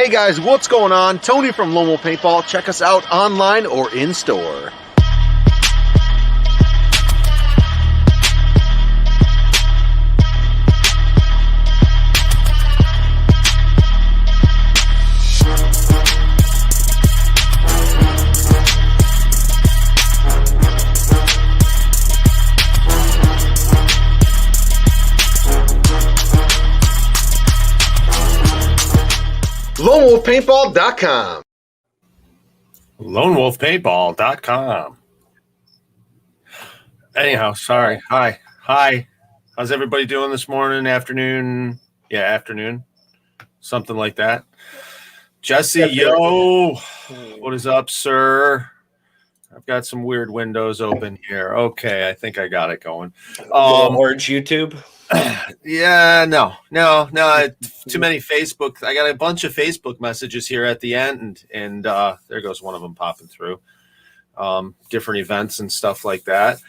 Hey guys, what's going on? Tony from Lone Wolf Paintball. Check us out online or in store. LoneWolfPaintball.com. LoneWolfPaintball.com. Anyhow, sorry. Hi. How's everybody doing this morning, afternoon? Yeah, afternoon. Something like that. Jesse, yo. What is up, sir? I've got some weird windows open here. Okay, I think I got it going. Orange YouTube? Yeah, no. Too many Facebook. I got a bunch of Facebook messages here at the end, and there goes one of them popping through. Different events and stuff like that.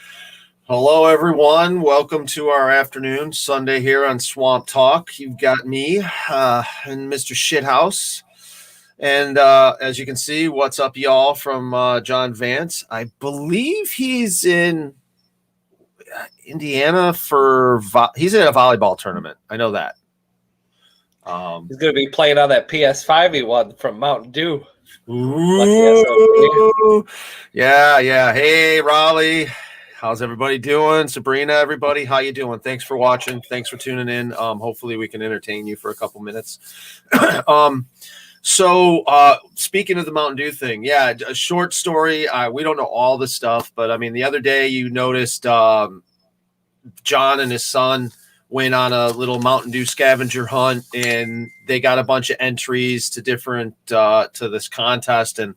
Hello, everyone. Welcome to our afternoon Sunday here on Swamp Talk. You've got me and Mr. Shithouse. And as you can see, what's up, y'all, from John Vance. I believe he's in Indiana he's in a volleyball tournament. I know that. He's going to be playing on that PS5 he won from Mountain Dew. Ooh. Yeah. Hey, Raleigh. How's everybody doing? Sabrina, everybody, how you doing? Thanks for watching. Thanks for tuning in. Hopefully we can entertain you for a couple minutes. So speaking of the Mountain Dew thing, yeah, a short story. We don't know all the stuff, but I mean, the other day you noticed John and his son went on a little Mountain Dew scavenger hunt, and they got a bunch of entries to different to this contest, and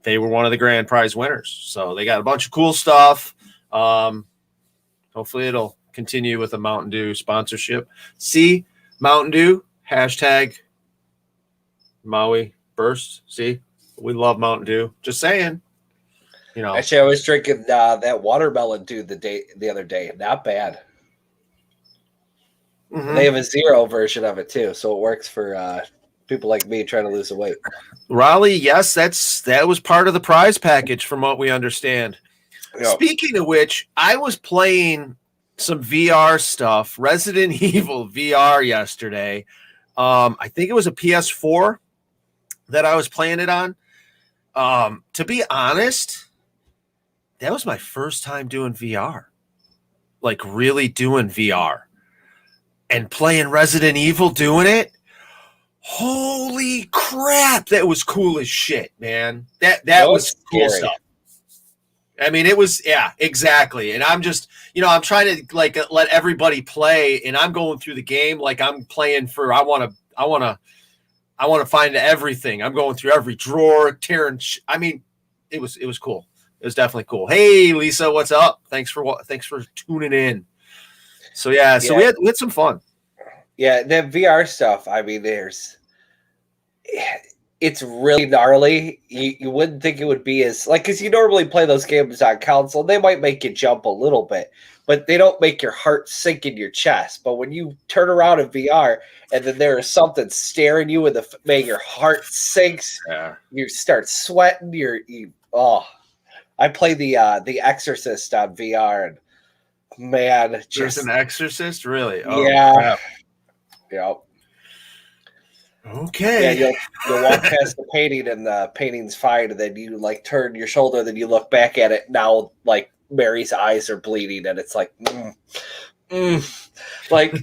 they were one of the grand prize winners. So they got a bunch of cool stuff. Hopefully it'll continue with a Mountain Dew sponsorship. See, Mountain Dew, hashtag Maui Burst. See, we love Mountain Dew. Just saying. You know, actually, I was drinking that watermelon Dew the other day. Not bad. Mm-hmm. They have a zero version of it too, so it works for people like me trying to lose some weight. Raleigh, yes, that was part of the prize package, from what we understand. Yep. Speaking of which, I was playing some VR stuff, Resident Evil VR yesterday. I think it was a PS4 that I was playing it on. To be honest, that was my first time doing VR, like really doing VR and playing Resident Evil, doing it. Holy crap, that was cool as shit, man. That was cool stuff. I mean, it was, yeah, exactly. And I'm just, I'm trying to like let everybody play, and I'm going through the game like I'm playing for. I want to find everything. I'm going through every drawer, tearing. I mean, it was cool. It was definitely cool. Hey, Lisa, what's up? Thanks for tuning in. So we had some fun. Yeah, that VR stuff. I mean, it's really gnarly. You wouldn't think it would be as like, because you normally play those games on console. They might make you jump a little bit, but they don't make your heart sink in your chest. But when you turn around in VR and then there is something staring you in man, your heart sinks. Yeah. You start sweating. I play the Exorcist on VR, and man, there's an Exorcist, really? Oh, yeah, crap. Yep. Okay. Yeah, you'll walk past the painting, and the painting's fine, and then you like turn your shoulder, then you look back at it. Now, like Mary's eyes are bleeding, and it's like, like,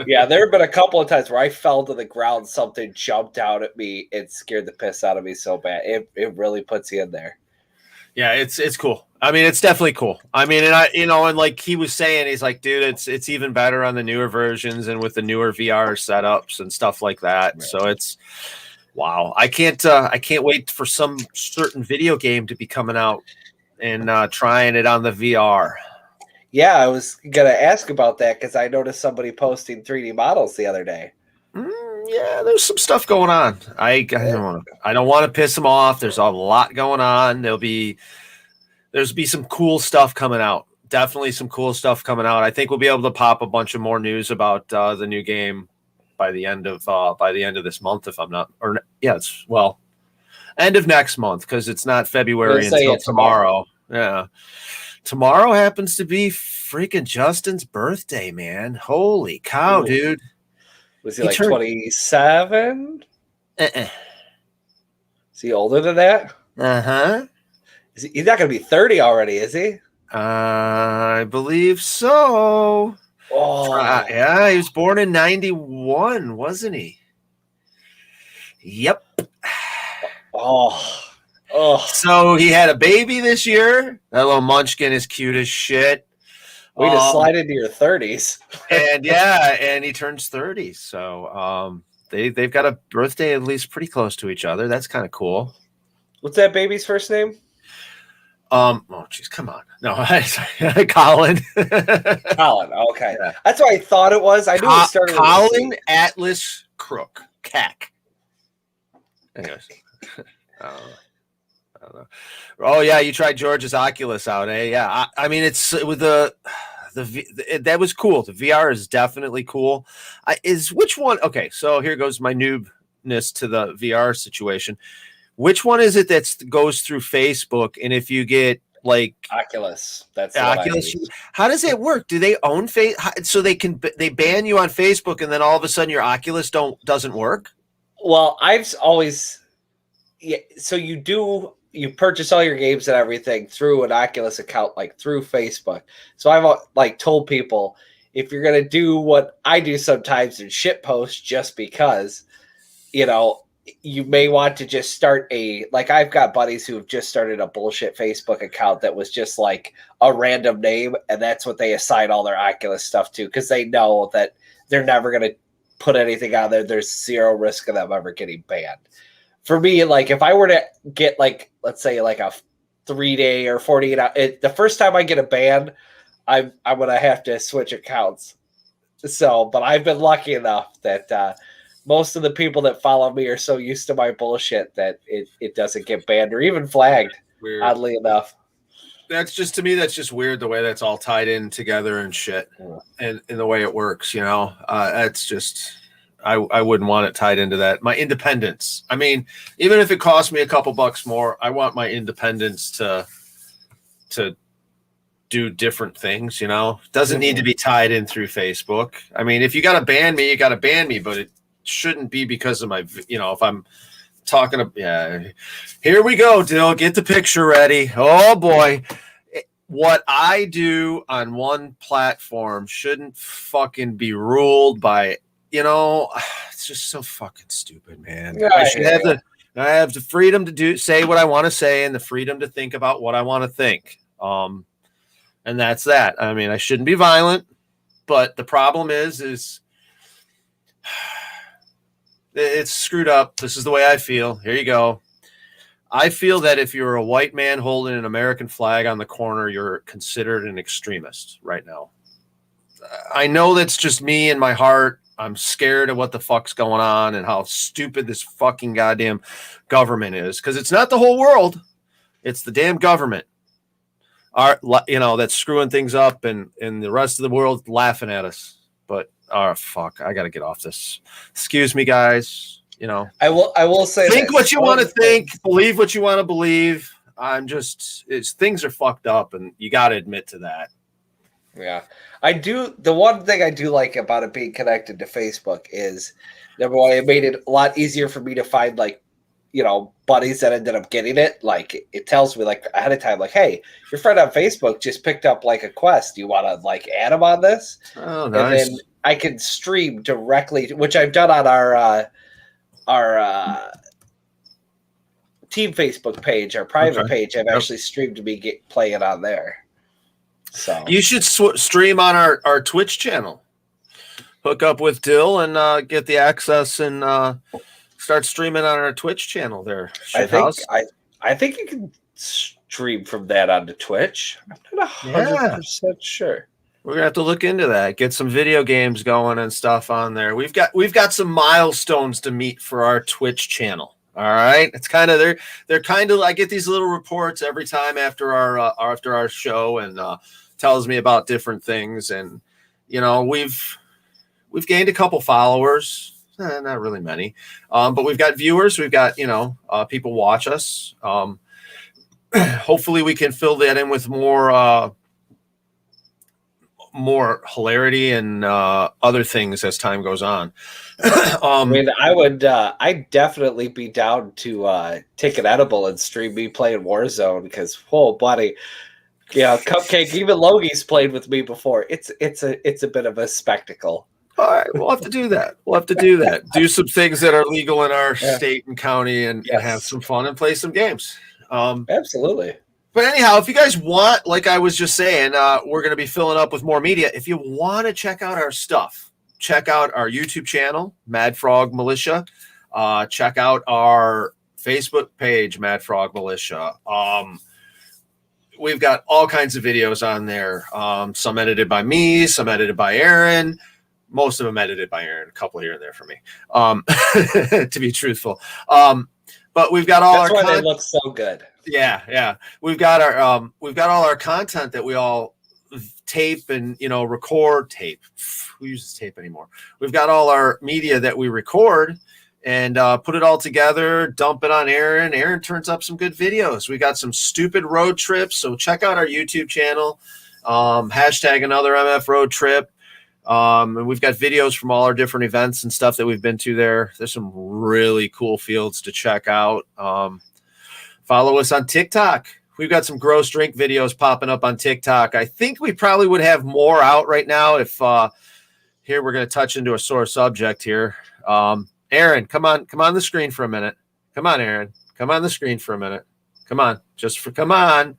yeah. There have been a couple of times where I fell to the ground, something jumped out at me, and scared the piss out of me so bad. It really puts you in there. Yeah, it's cool. I mean, it's definitely cool. I mean, and like he was saying, he's like, dude, it's even better on the newer versions and with the newer VR setups and stuff like that. Right. So it's wow. I can't wait for some certain video game to be coming out and trying it on the VR. Yeah, I was gonna ask about that because I noticed somebody posting 3D models the other day. Yeah, there's some stuff going on. I don't want to piss them off. There's a lot going on. There'll be some cool stuff coming out. Definitely some cool stuff coming out. I think we'll be able to pop a bunch of more news about the new game by the end of this month, if I'm not, or yeah, it's end of next month, because it's not February until tomorrow. Yeah, tomorrow happens to be freaking Justin's birthday, man. Holy cow, dude! Was he like 27? Is he older than that? He's not going to be 30 already, is he? I believe so. Oh, yeah, he was born in 91, wasn't he? Yep. So he had a baby this year. That little munchkin is cute as shit. Way to slide into your 30s. and he turns 30. So they've got a birthday at least pretty close to each other. That's kind of cool. What's that baby's first name? Oh jeez, come on. No, Colin. Colin, okay. Yeah. That's what I thought it was. I knew it started Colin with Atlas Crook. Cack. Anyways. I don't know. Oh yeah, you tried George's Oculus out, eh? Yeah. I mean, it's with that was cool. The VR is definitely cool. Which one? Okay, so here goes my noobness to the VR situation. Which one is it that goes through Facebook? And if you get like Oculus, that's Oculus. How does it work? Do they own so they ban you on Facebook, and then all of a sudden your Oculus doesn't work? Well, I've always so you purchase all your games and everything through an Oculus account, like through Facebook. So I've like told people, if you're gonna do what I do sometimes and shit post just because, you may want to just start I've got buddies who have just started a bullshit Facebook account that was just like a random name, and that's what they assign all their Oculus stuff to, because they know that they're never going to put anything on there. There's zero risk of them ever getting banned. For me, like if I were to get let's say a 3-day or 48 hour, the first time I get a ban, I'm going to have to switch accounts. So, but I've been lucky enough that, most of the people that follow me are so used to my bullshit that it doesn't get banned or even flagged, oddly enough. That's just, to me, that's just weird, the way that's all tied in together and shit, and in the way it works, that's just, I wouldn't want it tied into that. My independence. I mean, even if it costs me a couple bucks more, I want my independence to do different things, Doesn't need to be tied in through Facebook. I mean, if you got to ban me, you got to ban me, but it shouldn't be because of my, if I'm talking to, here we go, Dill, get the picture ready. Oh boy. What I do on one platform shouldn't fucking be ruled by, it's just so fucking stupid, man. I should I have the freedom to say what I want to say, and the freedom to think about what I want to think. And that's that. I mean, I shouldn't be violent, but the problem is it's screwed up. This is the way I feel. Here you go. I feel that if you're a white man holding an American flag on the corner, you're considered an extremist right now. I know that's just me in my heart. I'm scared of what the fuck's going on and how stupid this fucking goddamn government is, because it's not the whole world. It's the damn government. That's screwing things up, and the rest of the world laughing at us. But fuck, I gotta get off this. Excuse me, guys. I will say, think what you want to think, believe what you want to believe. Things are fucked up, and you got to admit to that. Yeah, I do. The one thing I do like about it being connected to Facebook is, number one, it made it a lot easier for me to find buddies that ended up getting it. Like, it tells me ahead of time, hey, your friend on Facebook just picked up a quest. Do you want to add him on this? Oh, nice. And then I can stream directly, which I've done on our team Facebook page, our private page. I've actually streamed to be playing on there. So you should stream on our Twitch channel. Hook up with Dill and get the access and start streaming on our Twitch channel there. I think you can stream from that onto Twitch. I'm not 100% sure. We're gonna have to look into that. Get some video games going and stuff on there. We've got some milestones to meet for our Twitch channel. All right, it's kind of they're kind of. I get these little reports every time after our show, and tells me about different things. And we've gained a couple followers. Not really many. But we've got viewers. We've got, people watch us. Hopefully we can fill that in with more hilarity and other things as time goes on. I mean, I'd definitely be down to take an edible and stream me playing Warzone because, whoa, buddy, Cupcake, even Logie's played with me before. It's a bit of a spectacle. All right, we'll have to do that. Do some things that are legal in our state and county, and have some fun and play some games. Absolutely. But anyhow, if you guys want, like I was just saying, we're going to be filling up with more media. If you want to check out our stuff, check out our YouTube channel, Mad Frog Militia. Check out our Facebook page, Mad Frog Militia. We've got all kinds of videos on there. Some edited by me, some edited by Aaron. Most of them edited by Aaron. A couple here and there for me, to be truthful. But we've got all That's why they look so good. Yeah. We've got all our content that we all tape and record. Tape. Who uses tape anymore? We've got all our media that we record and put it all together, dump it on Aaron. Aaron turns up some good videos. We got some stupid road trips, so check out our YouTube channel. Hashtag another MF road trip. And we've got videos from all our different events and stuff that we've been to there. There's some really cool fields to check out. Follow us on TikTok. We've got some gross drink videos popping up on TikTok. I think we probably would have more out right now if here we're going to touch into a sore subject here. Aaron, come on the screen for a minute. Come on, Aaron. Come on the screen for a minute. Come on. Come on.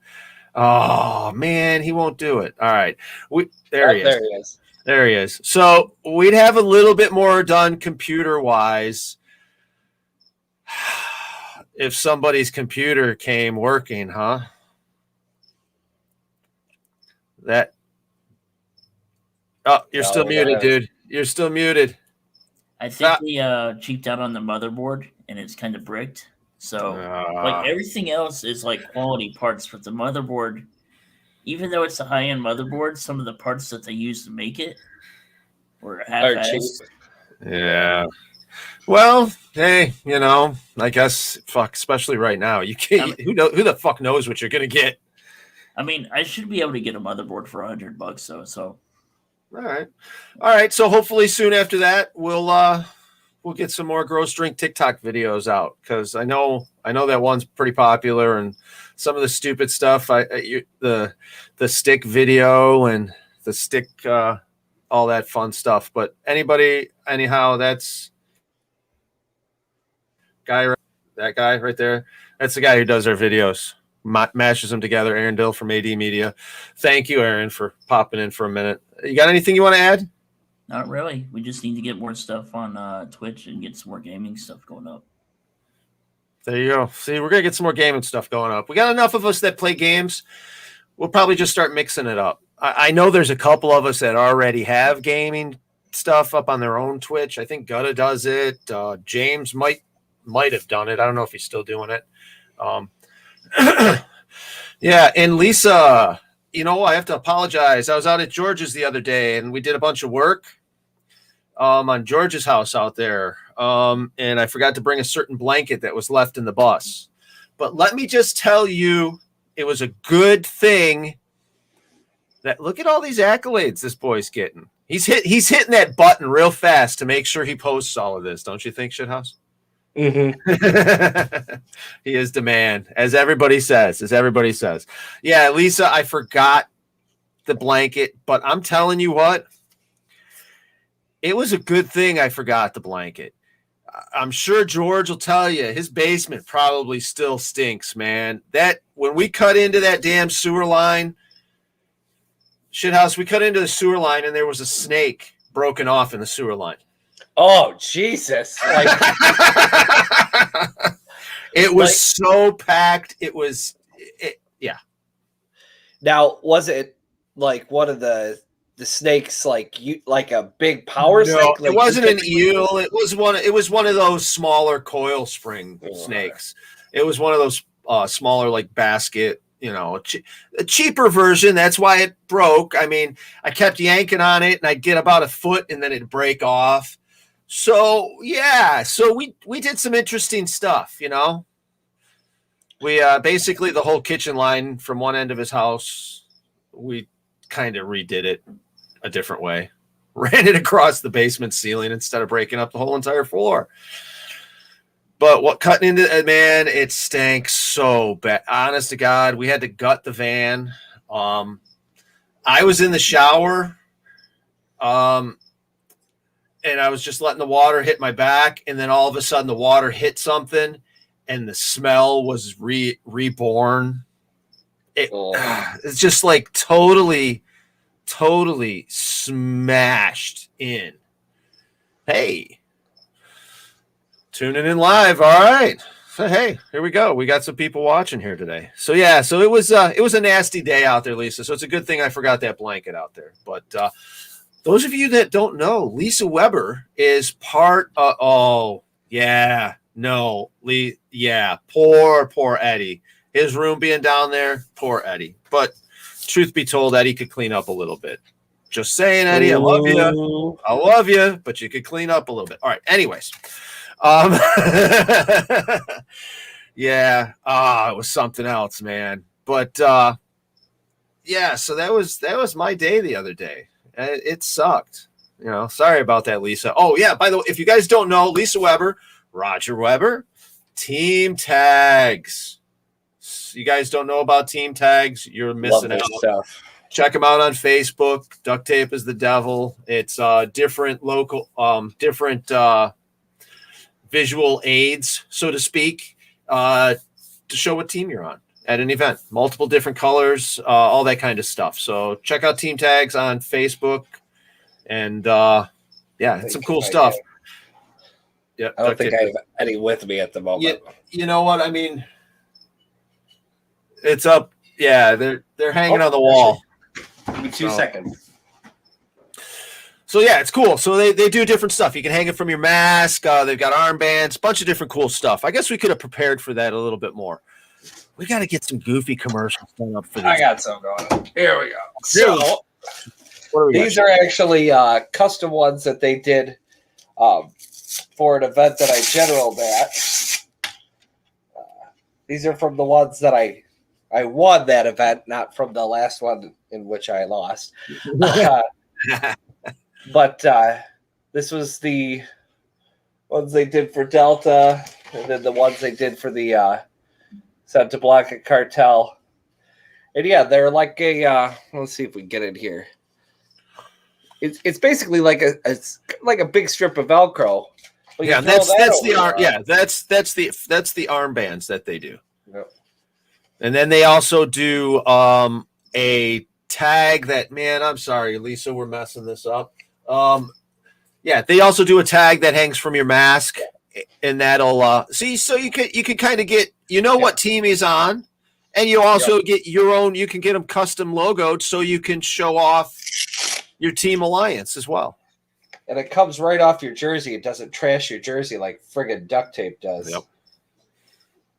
Oh, man, he won't do it. All right. There he is. There he is. So we'd have a little bit more done computer-wise if somebody's computer came working, huh? You're still muted, dude. You're still muted. I think we cheaped out on the motherboard, and it's kind of bricked. So, like, everything else is, like, quality parts, but the motherboard, even though it's a high-end motherboard, some of the parts that they use to make it were half-assed. Yeah. Well, hey, I guess, especially right now, you can't. Who the fuck knows what you're gonna get? I mean, I should be able to get a motherboard for $100 though. So, all right. So hopefully soon after that, we'll get some more gross drink TikTok videos out because I know that one's pretty popular and some of the stupid stuff. The stick video and the stick, all that fun stuff. But anyhow, that's. That guy right there, that's the guy who does our videos, mashes them together. Aaron Dill from AD Media. Thank you, Aaron, for popping in for a minute. You got anything you want to add? Not really. We just need to get more stuff on Twitch and get some more gaming stuff going up. There you go. See, we're gonna get some more gaming stuff going up. We got enough of us that play games. We'll probably just start mixing it up. I know there's a couple of us that already have gaming stuff up on their own Twitch. I think Gutta does it. James might have done it. I don't know if he's still doing it. Yeah, and Lisa, I have to apologize. I was out at George's the other day, and we did a bunch of work on George's house out there, and I forgot to bring a certain blanket that was left in the bus. But let me just tell you, it was a good thing that look at all these accolades this boy's getting. He's hitting that button real fast to make sure he posts all of this. Don't you think, Shithouse? Mm-hmm. He is the man, as everybody says. Yeah, Lisa, I forgot the blanket, but I'm telling you what, it was a good thing I forgot the blanket. I'm sure George will tell you his basement probably still stinks, man. That when we cut into that damn sewer line, Shithouse, we cut into the sewer line and there was a snake broken off in the sewer line. Oh, Jesus. It was so packed. Yeah. Now, was it like one of the snakes, like a big power snake? It wasn't an eel. It was one of those smaller coil spring snakes. It was one of those smaller, like basket, a cheaper version. That's why it broke. I mean, I kept yanking on it and I'd get about a foot and then it'd break off. So we did some interesting stuff, you know. We basically the whole kitchen line from one end of his house, we kind of redid it a different way. Ran it across the basement ceiling instead of breaking up the whole entire floor. But what cutting into it, man, it stank so bad. Honest to God, we had to gut the van. I was in the shower. And I was just letting the water hit my back, and then all of a sudden the water hit something, and the smell was reborn. It's just like totally smashed in. Hey, tuning in live. All right. So, hey, here we go. We got some people watching here today. So yeah, so it was a nasty day out there, Lisa. So it's a good thing I forgot that blanket out there. But those of you that don't know, Lisa Weber is part of, poor Eddie. His room being down there, poor Eddie. But truth be told, Eddie could clean up a little bit. Just saying, Eddie, I love you, but you could clean up a little bit. All right, anyways. It was something else, man. But so that was my day the other day. It sucked. You know, sorry about that, Lisa. Oh, yeah, by the way, if you guys don't know, Lisa Weber, Roger Weber, Team Tags. You guys don't know about Team Tags, you're missing out. Stuff. Check them out on Facebook. Duct Tape is the Devil. It's different visual aids, so to speak, to show what team you're on at an event. Multiple different colors, all that kind of stuff. So check out Team Tags on Facebook. And it's some cool stuff. Yeah, I don't think I have any with me at the moment. You know what? I mean, it's up. Yeah, they're hanging on the wall. Give me 2 seconds. So yeah, it's cool. So they do different stuff. You can hang it from your mask. They've got armbands, a bunch of different cool stuff. I guess we could have prepared for that a little bit more. We got to get some goofy commercials done up for this. I got some going on. Here we go. So these are actually custom ones that they did for an event that I generaled at. These are from the ones that I won that event, not from the last one in which I lost. But this was the ones they did for Delta, and then the ones they did for the Santa Blanca cartel. And yeah, they're like a let's see if we can get it here. It's basically like a big strip of Velcro. Yeah, that's the armbands that they do. Yep. And then they also do a tag that, man, I'm sorry, Lisa, we're messing this up. They also do a tag that hangs from your mask, and that'll so you could kind of get what team he's on, and you also get your own. You can get them custom logoed so you can show off your team alliance as well. And it comes right off your jersey. It doesn't trash your jersey like friggin' duct tape does. Yep.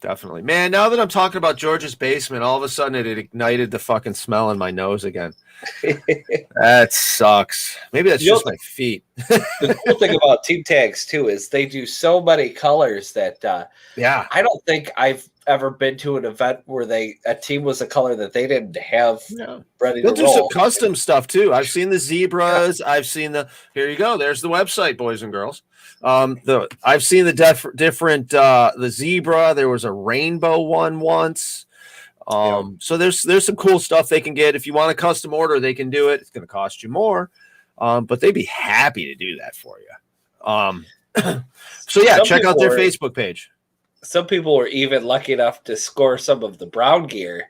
Definitely. Man, now that I'm talking about George's basement, all of a sudden it ignited the fucking smell in my nose again. That sucks. Maybe that's just my feet. The cool thing about Team Tags, too, is they do so many colors that I don't think I've ever been to an event where a team was a color that they didn't have ready to roll. They'll do some custom stuff, too. I've seen the zebras. Yeah. I've seen here you go. There's the website, boys and girls. I've seen the different the zebra. There was a rainbow one once. So there's some cool stuff they can get. If you want a custom order, they can do it. It's going to cost you more, but they'd be happy to do that for you. So yeah, check out their Facebook page. Some people were even lucky enough to score some of the brown gear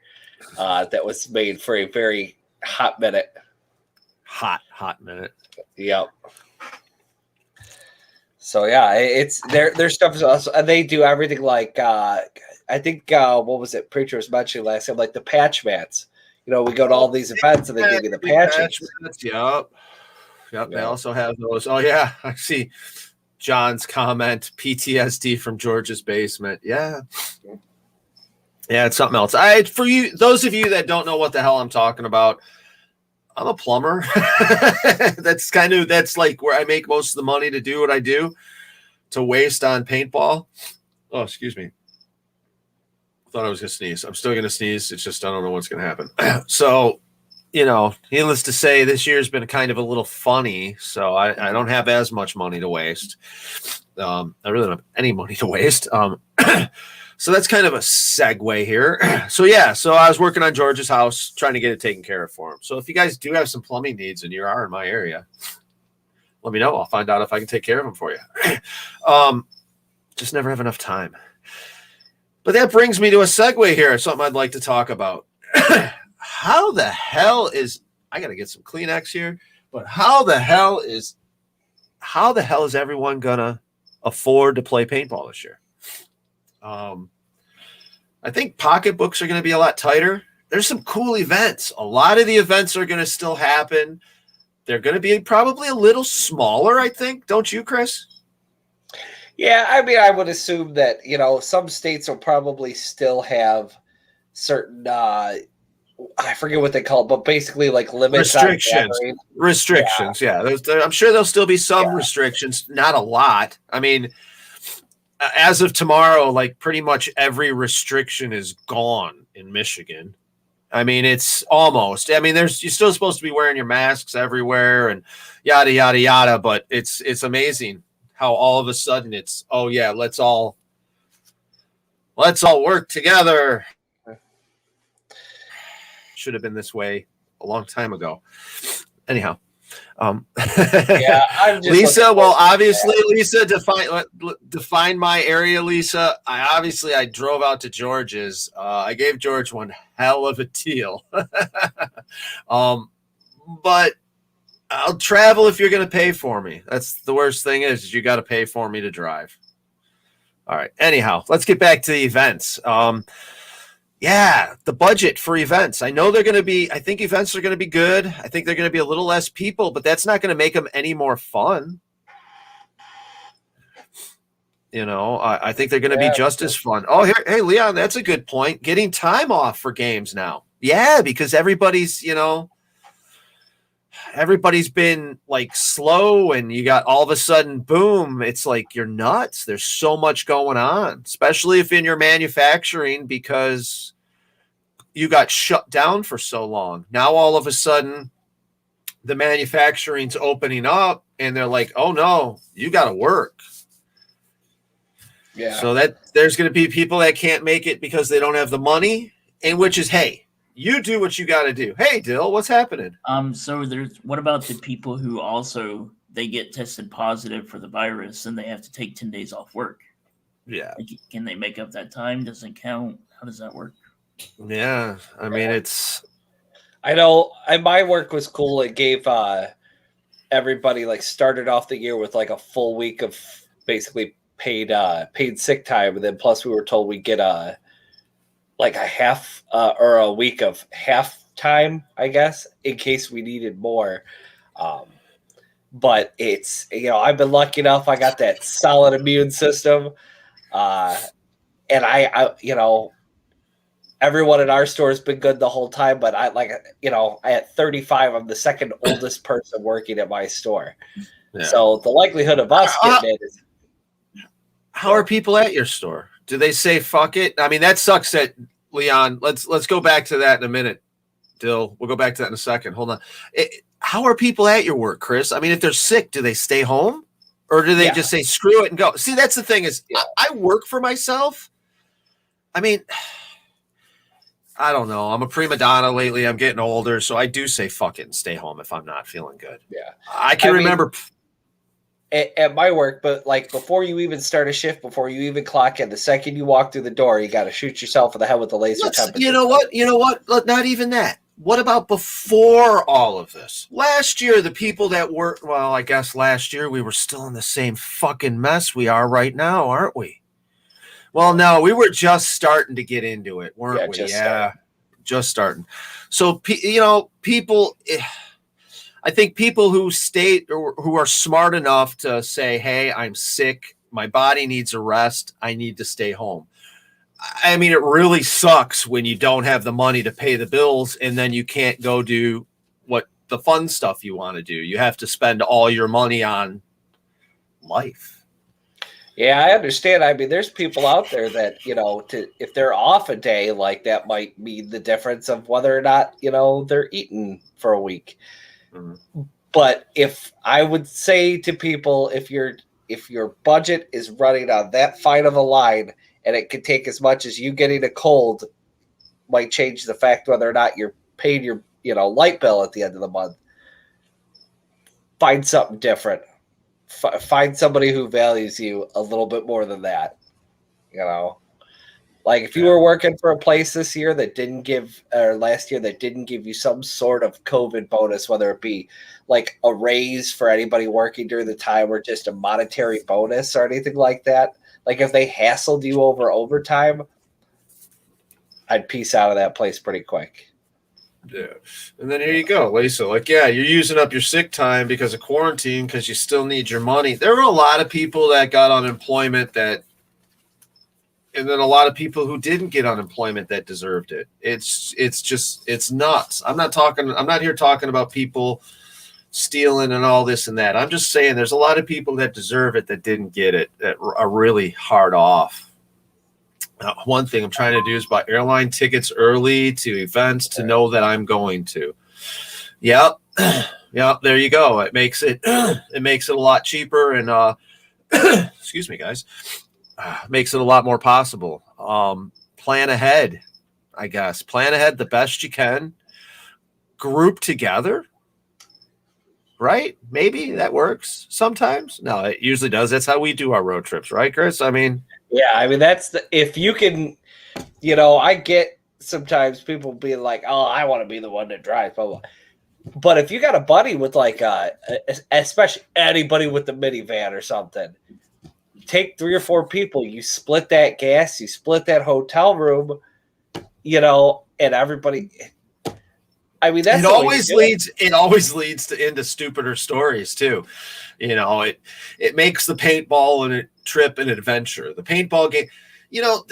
that was made for a very hot minute. Hot minute. Yep. So yeah, it's their stuff is also, and they do everything like I think what was it? Preacher was mentioning last time, like the patch mats. We go to all these events and they give you the patches. Yep. They also have those. Oh yeah, I see John's comment. PTSD from George's basement. Yeah, it's something else. For you, those of you that don't know what the hell I'm talking about, I'm a plumber. That's like where I make most of the money to do what I do, to waste on paintball. Oh, excuse me. I thought I was going to sneeze. I'm still going to sneeze. It's just I don't know what's going to happen. So, needless to say, this year's been kind of a little funny. So I don't have as much money to waste. I really don't have any money to waste. So that's kind of a segue here. So I was working on George's house, trying to get it taken care of for him. So if you guys do have some plumbing needs and you are in my area, let me know. I'll find out if I can take care of them for you. Just never have enough time. But that brings me to a segue here, something I'd like to talk about. How the hell is I got to get some Kleenex here, but how the hell is everyone gonna afford to play paintball this year? I think pocketbooks are going to be a lot tighter. There's some cool events. A lot of the events are going to still happen. They're going to be probably a little smaller, I think. Don't you, Chris? Yeah, I mean, I would assume that, some states will probably still have certain, I forget what they call it, but basically like limits. Restrictions, yeah. I'm sure there'll still be some restrictions, not a lot. I mean, as of tomorrow, like pretty much every restriction is gone in Michigan. I mean, it's almost. I mean, you're still supposed to be wearing your masks everywhere and yada yada yada. But it's amazing how all of a sudden it's let's all work together. Should have been this way a long time ago. Anyhow. I'm just Lisa. Well, obviously, Lisa, define my area, Lisa. I drove out to George's. I gave George one hell of a deal. But I'll travel if you're going to pay for me. That's the worst thing is you got to pay for me to drive. All right. Anyhow, let's get back to the events. The budget for events. I know I think events are going to be good. I think they're going to be a little less people, but that's not going to make them any more fun. I think they're going to be just as fun. Oh, hey, Leon, that's a good point. Getting time off for games now. Yeah, because everybody's been like slow and you got all of a sudden, boom, it's like you're nuts. There's so much going on, especially if in your manufacturing, because you got shut down for so long. Now, all of a sudden, the manufacturing's opening up and they're like, oh no, you got to work. Yeah. So that there's going to be people that can't make it because they don't have the money, and which is, hey, you do what you got to do. Hey, Dill, what's happening? So what about the people who also they get tested positive for the virus and they have to take 10 days off work? Yeah. Like, can they make up that time? Doesn't count. How does that work? Yeah. I mean, it's. I know my work was cool. It gave everybody started off the year with like a full week of basically paid sick time. And then plus we were told we get a half or a week of half time, I guess, in case we needed more. But it's, I've been lucky enough. I got that solid immune system. And I everyone in our store has been good the whole time, but I at 35, I'm the second oldest person working at my store. Yeah. So the likelihood of us getting it is. How are people at your store? Do they say fuck it? I mean, that sucks that Leon. Let's go back to that in a minute. Dill, we'll go back to that in a second. Hold on. How are people at your work, Chris? I mean, if they're sick, do they stay home or do they just say screw it and go? See, that's the thing is I work for myself. I mean, I don't know. I'm a prima donna lately. I'm getting older, so I do say fuck it and stay home if I'm not feeling good. Yeah. I remember at my work, but before you even start a shift, before you even clock in, the second you walk through the door, you got to shoot yourself in the head with the laser temperature. You know what? Not even that. What about before all of this? Last year, the people that were, well, I guess last year we were still in the same fucking mess we are right now, aren't we? Well, no, we were just starting to get into it, weren't we? Just starting. So, people, I think people who state or who are smart enough to say, hey, I'm sick, my body needs a rest, I need to stay home. I mean, it really sucks when you don't have the money to pay the bills and then you can't go do what the fun stuff you want to do. You have to spend all your money on life. Yeah, I understand. I mean, there's people out there that, if they're off a day, like that might mean the difference of whether or not, they're eating for a week. Mm-hmm. But if I would say to people, if your budget is running on that fine of a line and it could take as much as you getting a cold, might change the fact whether or not you're paid your, light bill at the end of the month. Find something different. Find somebody who values you a little bit more than that. Like if you were working for a place this year that didn't give, or last year that didn't give you some sort of COVID bonus, whether it be like a raise for anybody working during the time or just a monetary bonus or anything like that. Like if they hassled you over overtime, I'd peace out of that place pretty quick. Yeah. And then here you go, Lisa. Like, yeah, you're using up your sick time because of quarantine because you still need your money. There were a lot of people that got unemployment and then a lot of people who didn't get unemployment that deserved it. It's nuts. I'm not here talking about people stealing and all this and that. I'm just saying there's a lot of people that deserve it that didn't get it, that are really hard off. One thing I'm trying to do is buy airline tickets early to events to know that I'm going to. Yep. Yep. There you go. It makes it a lot cheaper and excuse me, guys. Makes it a lot more possible. Plan ahead, I guess. Plan ahead the best you can. Group together. Right? Maybe that works sometimes. No, it usually does. That's how we do our road trips, right, Chris? I mean, that's if you can, I get sometimes people being like, oh, I want to be the one that drives, blah, blah. But if you got a buddy with like, especially anybody with the minivan or something, take 3 or 4 people, you split that gas, you split that hotel room, and everybody. I mean, that's it always leads into stupider stories too. It makes the paintball and a trip an adventure. The paintball game,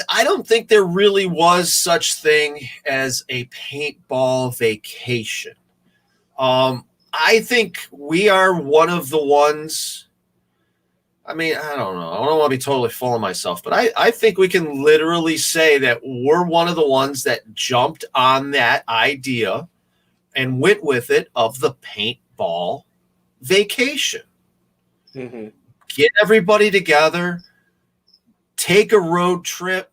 I don't think there really was such thing as a paintball vacation. I think we are one of the ones. I mean, I don't know. I don't want to be totally full of myself, but I think we can literally say that we're one of the ones that jumped on that idea and went with it of the paintball vacation. Mm-hmm. Get everybody together, take a road trip,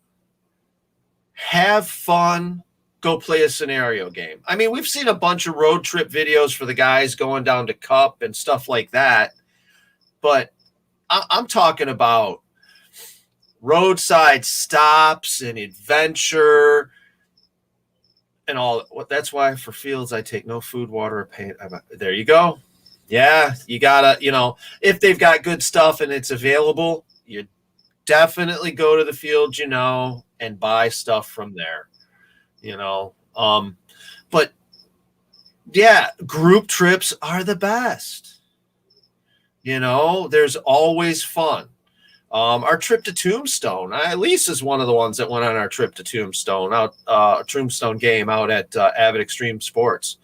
have fun, go play a scenario game. I mean, we've seen a bunch of road trip videos for the guys going down to Cup and stuff like that, but I'm talking about roadside stops and adventure and all. That's why for fields I take no food, water, or paint. There you go. Yeah, you gotta, if they've got good stuff and it's available, you definitely go to the field, and buy stuff from there. But yeah, group trips are the best. There's always fun. Our trip to Tombstone, Lisa's one of the ones that went on our trip to Tombstone, Tombstone game out at Avid Extreme Sports.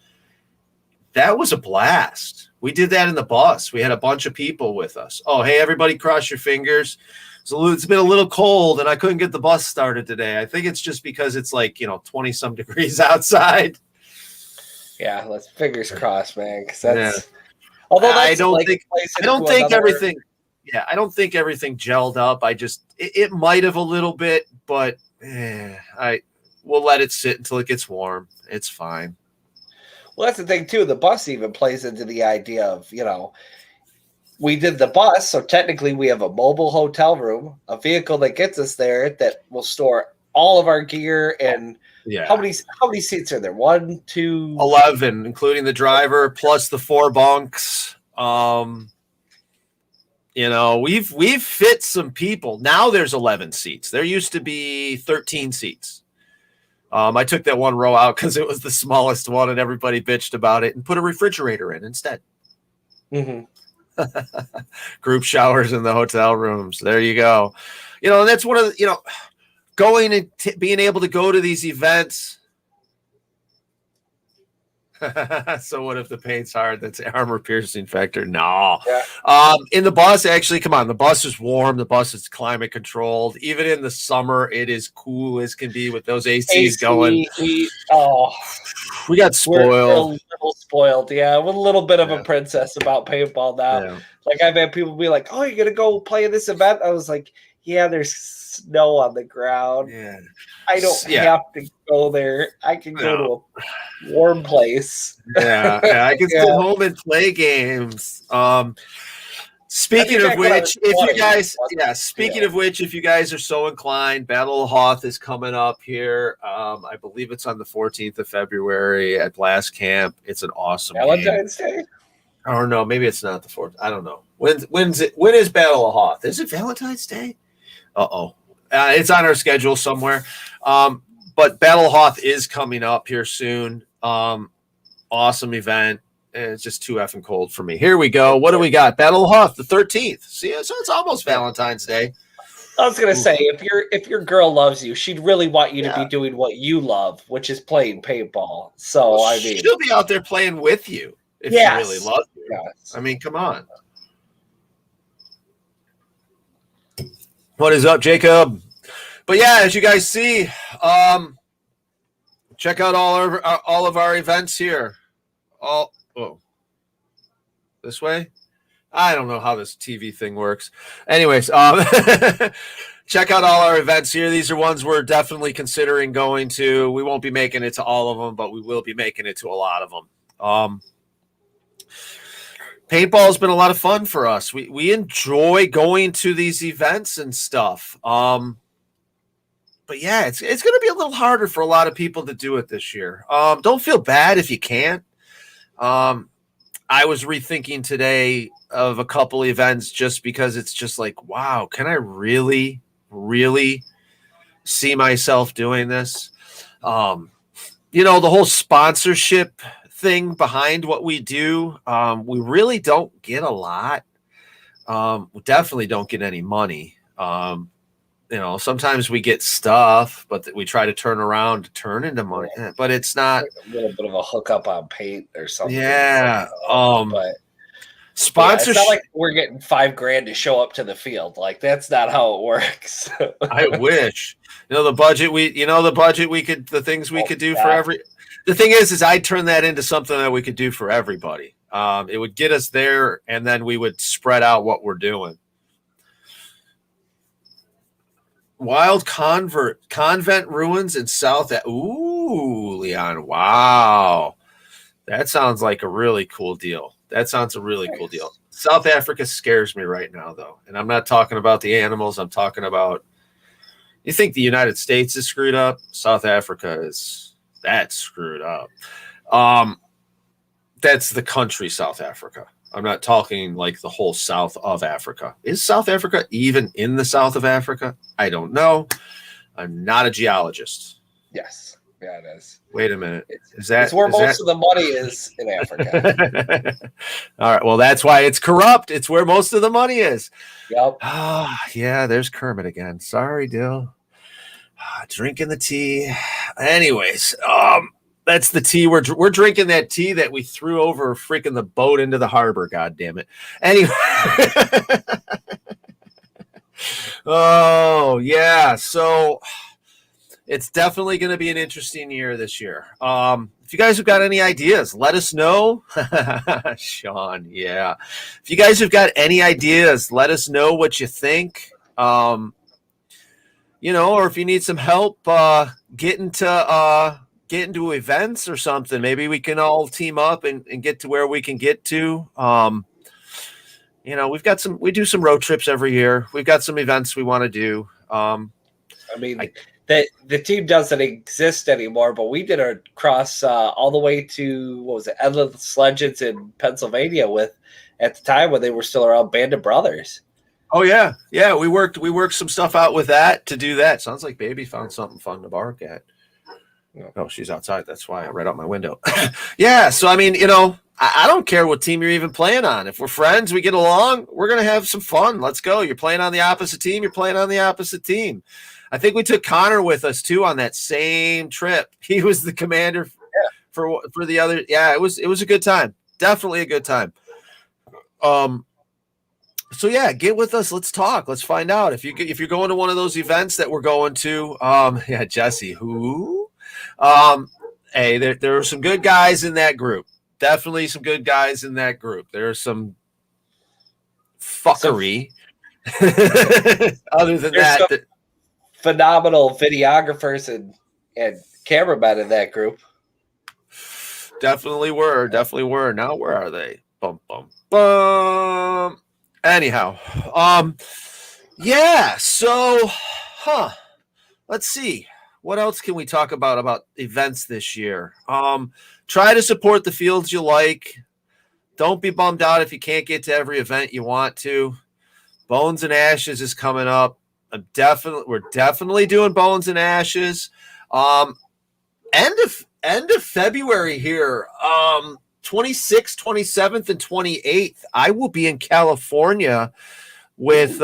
That was a blast. We did that in the bus. We had a bunch of people with us. Oh, hey, everybody, cross your fingers. So it's been a little cold, and I couldn't get the bus started today. I think it's just because it's like 20-some degrees outside. Yeah, let's fingers crossed, man. Because that's. Yeah. Although I don't think everything. Yeah, I don't think everything gelled up. It might have a little bit, but we'll let it sit until it gets warm. It's fine. Well, that's the thing too. The bus even plays into the idea of, we did the bus, so technically we have a mobile hotel room, a vehicle that gets us there that will store all of our gear. And how many seats are there? 1, 2, 11, including the driver plus the 4 bunks. We've fit some people. Now there's 11 seats. There used to be 13 seats. I took that one row out because it was the smallest one and everybody bitched about it and put a refrigerator in instead. Mm-hmm. Group showers in the hotel rooms. There you go. And that's one of the, going and being able to go to these events. So what if the paint's hard? That's armor piercing factor. No. Yeah. In the bus, actually, come on. The bus is warm. The bus is climate controlled. Even in the summer, it is cool as can be with those ACs going. We got spoiled. We're a little spoiled. Yeah, we're a little bit of a princess about paintball now. Yeah. Like I've had people be like, "Oh, you're gonna go play in this event?" I was like, "Yeah, there's snow on the ground. Yeah. I don't have to go there. I can go to a warm place." Yeah, I can sit home and play games. Speaking of which, if you guys are so inclined, Battle of Hoth is coming up here. I believe it's on the 14th of February at Blast Camp. It's an awesome Valentine's Day. Or no, maybe it's not the 4th. I don't know. When is Battle of Hoth? Is it Valentine's Day? It's on our schedule somewhere. But Battle of Hoth is coming up here soon. Awesome event. And it's just too effing cold for me. Here we go. What do we got? Battle of Hoth, the 13th. See, so it's almost Valentine's Day. I was gonna say, if your girl loves you, she'd really want you to be doing what you love, which is playing paintball. So I mean, she'll be out there playing with you if she really loves you. Yes. I mean, come on. What is up, Jacob? But yeah, as you guys see, check out all of our events here. This way? I don't know how this TV thing works. Anyways, check out all our events here. These are ones we're definitely considering going to. We won't be making it to all of them, but we will be making it to a lot of them. Paintball has been a lot of fun for us. We enjoy going to these events and stuff. But yeah, it's going to be a little harder for a lot of people to do it this year. Don't feel bad if you can't. I was rethinking today of a couple events just because it's just like, wow, can I really, really see myself doing this? The whole sponsorship thing behind what we do, we really don't get a lot. We definitely don't get any money. Sometimes we get stuff, but we try to turn around to turn into money, but it's not a little bit of a hookup on paint or something. Yeah. But sponsorship. It's not like we're getting $5,000 to show up to the field. Like that's not how it works. I wish, the budget the things we could do for every. The thing is I turn that into something that we could do for everybody. It would get us there, and then we would spread out what we're doing. Wild convent ruins in South. Ooh, Leon. Wow. That sounds like a really cool deal. South Africa scares me right now, though. And I'm not talking about the animals. I'm talking about, you think the United States is screwed up? South Africa that's screwed up. That's the country, South Africa. I'm not talking like the whole south of Africa. Is South Africa even in the south of Africa? I don't know. I'm not a geologist. Yes. Yeah, it is. Wait a minute. It's where most of the money is in Africa. All right. Well, that's why it's corrupt. It's where most of the money is. Yep. Yeah, there's Kermit again. Sorry, Dill. Drinking the tea. Anyways, that's the tea. We're drinking that tea that we threw over freaking the boat into the harbor. God damn it. Anyway. Oh, yeah. So it's definitely going to be an interesting year this year. If you guys have got any ideas, let us know. Sean, yeah. If you guys have got any ideas, let us know what you think. Or if you need some help getting to events or something, maybe we can all team up and get to where we can get to. We do some road trips every year. We've got some events we want to do. The team doesn't exist anymore, but we did a cross all the way to Endless Legends in Pennsylvania at the time when they were still around, Band of Brothers. Oh yeah. We worked some stuff out with that to do that. Sounds like Baby found something fun to bark at. Oh, she's outside. That's why I read out my window. Yeah. So, I don't care what team you're even playing on. If we're friends, we get along, we're going to have some fun. Let's go. You're playing on the opposite team. You're playing on the opposite team. I think we took Connor with us too on that same trip. He was the commander for the other. Yeah, it was a good time. Definitely a good time. So yeah, get with us. Let's talk. Let's find out if you're going to one of those events that we're going to. Yeah, Jesse, who? Hey, there are some good guys in that group. Definitely some good guys in that group. There's some fuckery. Other than that, phenomenal videographers and cameramen in that group. Definitely were. Now where are they? Bum bum bum. Anyhow, yeah. So, let's see. What else can we talk about events this year? Try to support the fields you like. Don't be bummed out if you can't get to every event you want to. Bones and Ashes is coming up. We're definitely doing Bones and Ashes. End of February here. 26th, 27th, and 28th. I will be in California with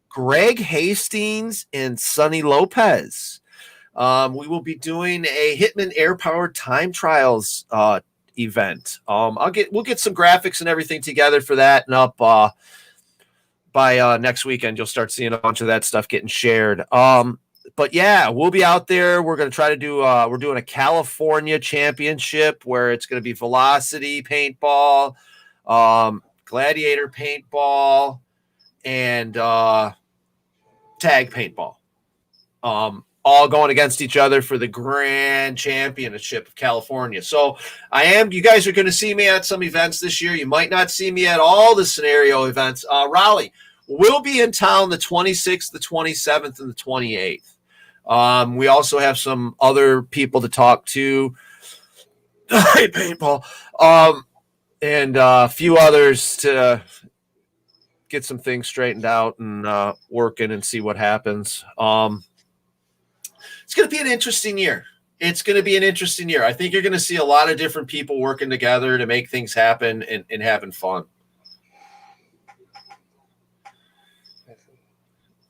Greg Hastings and Sonny Lopez. We will be doing a Hitman Air Powered Time Trials event. We'll get some graphics and everything together for that, and up by next weekend you'll start seeing a bunch of that stuff getting shared. But yeah, we'll be out there. We're going to try to do we're doing a California championship where it's going to be velocity paintball, gladiator paintball, and tag paintball. All going against each other for the Grand Championship of California. So you guys are going to see me at some events this year. You might not see me at all the scenario events. Raleigh will be in town the 26th, the 27th, and the 28th. We also have some other people to talk to. Hey, paintball. And a few others to get some things straightened out and working and see what happens. It's going to be an interesting year. I think you're going to see a lot of different people working together to make things happen and having fun.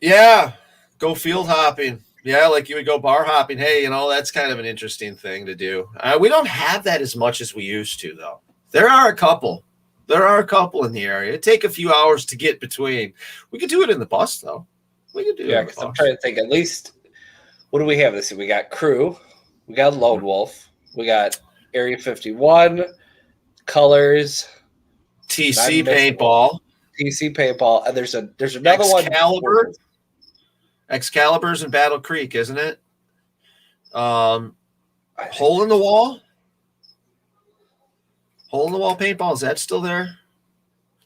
Yeah, go field hopping. Yeah, like you would go bar hopping. Hey, that's kind of an interesting thing to do. We don't have that as much as we used to, though. There are a couple in the area. It'd take a few hours to get between. We could do it in the bus, though. We could do it. Yeah, because I'm trying to think at least. What do we have this year? We got Crew, we got Lone Wolf, we got Area 51, Colors, TC Paintball, and there's another Excalibur. One. Excalibur's in Battle Creek, isn't it? Hole in the Wall paintball, is that still there?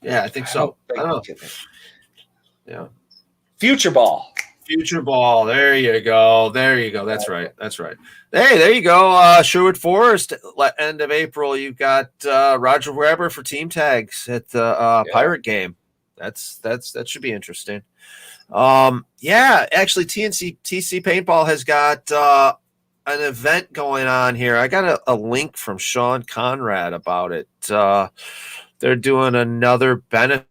Yeah, I think so. I don't know. Yeah. Future Ball. There you go. That's right. Hey, there you go. Sherwood Forest, end of April. You've got Roger Weber for team tags at the Pirate game. That should be interesting. Yeah, actually, TC Paintball has got an event going on here. I got a link from Sean Conrad about it. They're doing another benefit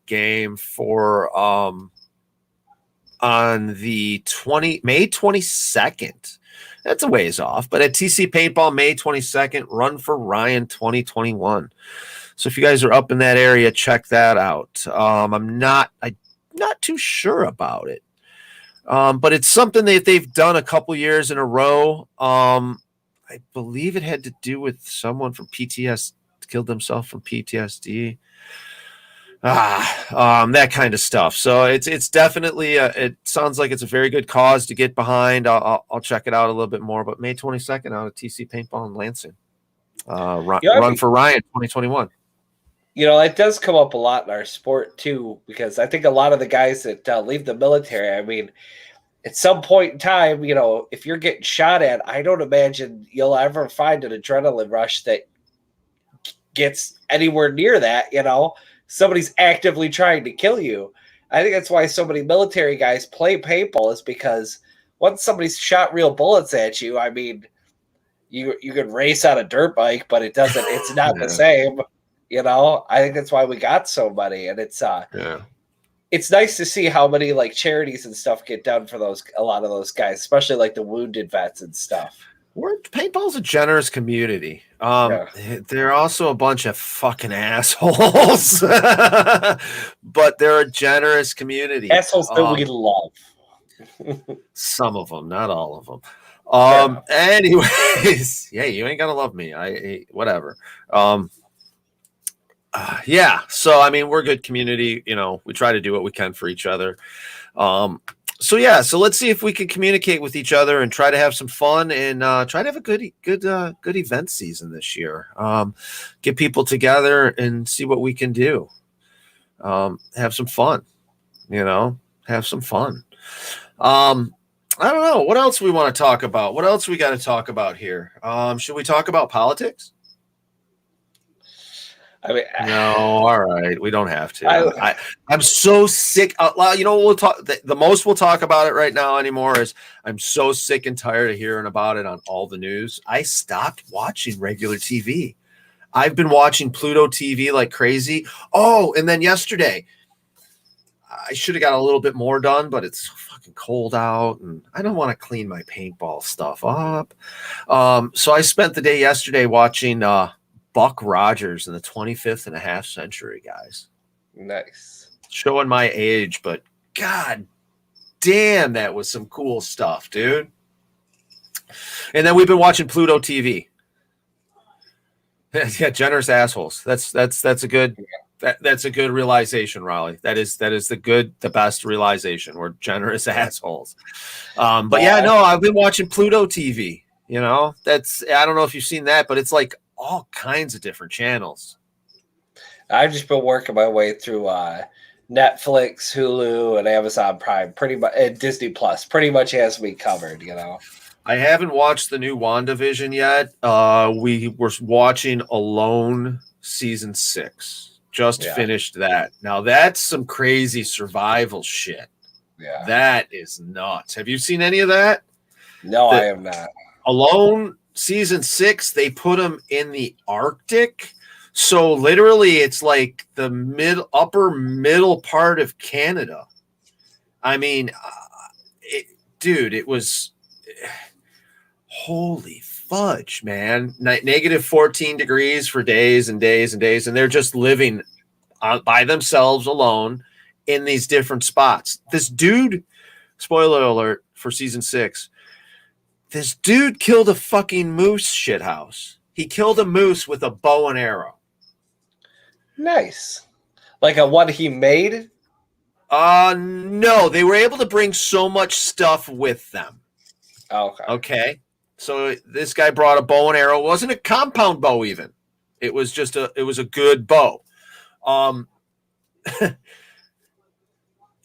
game for on the May 22nd. That's a ways off, but at TC Paintball, May 22nd, Run for Ryan 2021. So if you guys are up in that area, check that out. I'm not too sure about it, but it's something that they've done a couple years in a row. I believe it had to do with someone from PTSD killed themselves from PTSD. That kind of stuff. So it's definitely it sounds like it's a very good cause to get behind. I'll check it out a little bit more. But May 22nd out of TC Paintball in Lansing, Run for Ryan 2021. It does come up a lot in our sport too, because I think a lot of the guys that leave the military, I mean, at some point in time, if you're getting shot at, I don't imagine you'll ever find an adrenaline rush that gets anywhere near that. Somebody's actively trying to kill you. I think that's why so many military guys play paintball, is because once somebody's shot real bullets at you, I mean, you can race on a dirt bike, but it's not the same. I think that's why we got so many, and it's nice to see how many charities and stuff get done for a lot of those guys, especially the wounded vets and stuff. Paintball's a generous community. They're also a bunch of fucking assholes, but they're a generous community. Assholes that we love. Some of them, not all of them. Anyways, yeah, you ain't gonna love me. Whatever. Yeah. So I mean, we're a good community. You know, we try to do what we can for each other. So let's see if we can communicate with each other and try to have some fun and try to have a good event season this year. Get people together and see what we can do. Have some fun, have some fun. I don't know what else we want to talk about. What else we got to talk about here? Should we talk about politics? I mean, no, all right, we don't have to. I'm so sick. We'll talk. The most we'll talk about it right now anymore is I'm so sick and tired of hearing about it on all the news. I stopped watching regular TV. I've been watching Pluto TV like crazy. Oh, and then yesterday, I should have got a little bit more done, but it's fucking cold out, and I don't want to clean my paintball stuff up. So I spent the day yesterday watching Buck Rogers in the 25th and a half century, guys. Nice. Showing my age, but god damn, that was some cool stuff, dude. And then we've been watching Pluto TV. Yeah, generous assholes. That's a good that's a good realization, Raleigh. That is the best realization. We're generous assholes. But yeah, no, I've been watching Pluto TV. I don't know if you've seen that, but it's like all kinds of different channels. I've just been working my way through Netflix, Hulu, and Amazon Prime, pretty much, and Disney Plus. Pretty much has me covered. I haven't watched the new WandaVision yet. We were watching Alone season 6. Just finished that. Now that's some crazy survival shit. Yeah, that is nuts. Have you seen any of that? No, I have not. Alone season 6, they put them in the Arctic, so literally it's like the upper middle part of Canada. I mean, it was holy fudge, man. Negative 14 degrees for days and days and days, and they're just living by themselves alone in these different spots. This dude, spoiler alert for season 6, this dude killed a fucking moose shithouse. He killed a moose with a bow and arrow. Nice. Like a one he made? No. They were able to bring so much stuff with them. Okay. So this guy brought a bow and arrow. It wasn't a compound bow even. It was a good bow.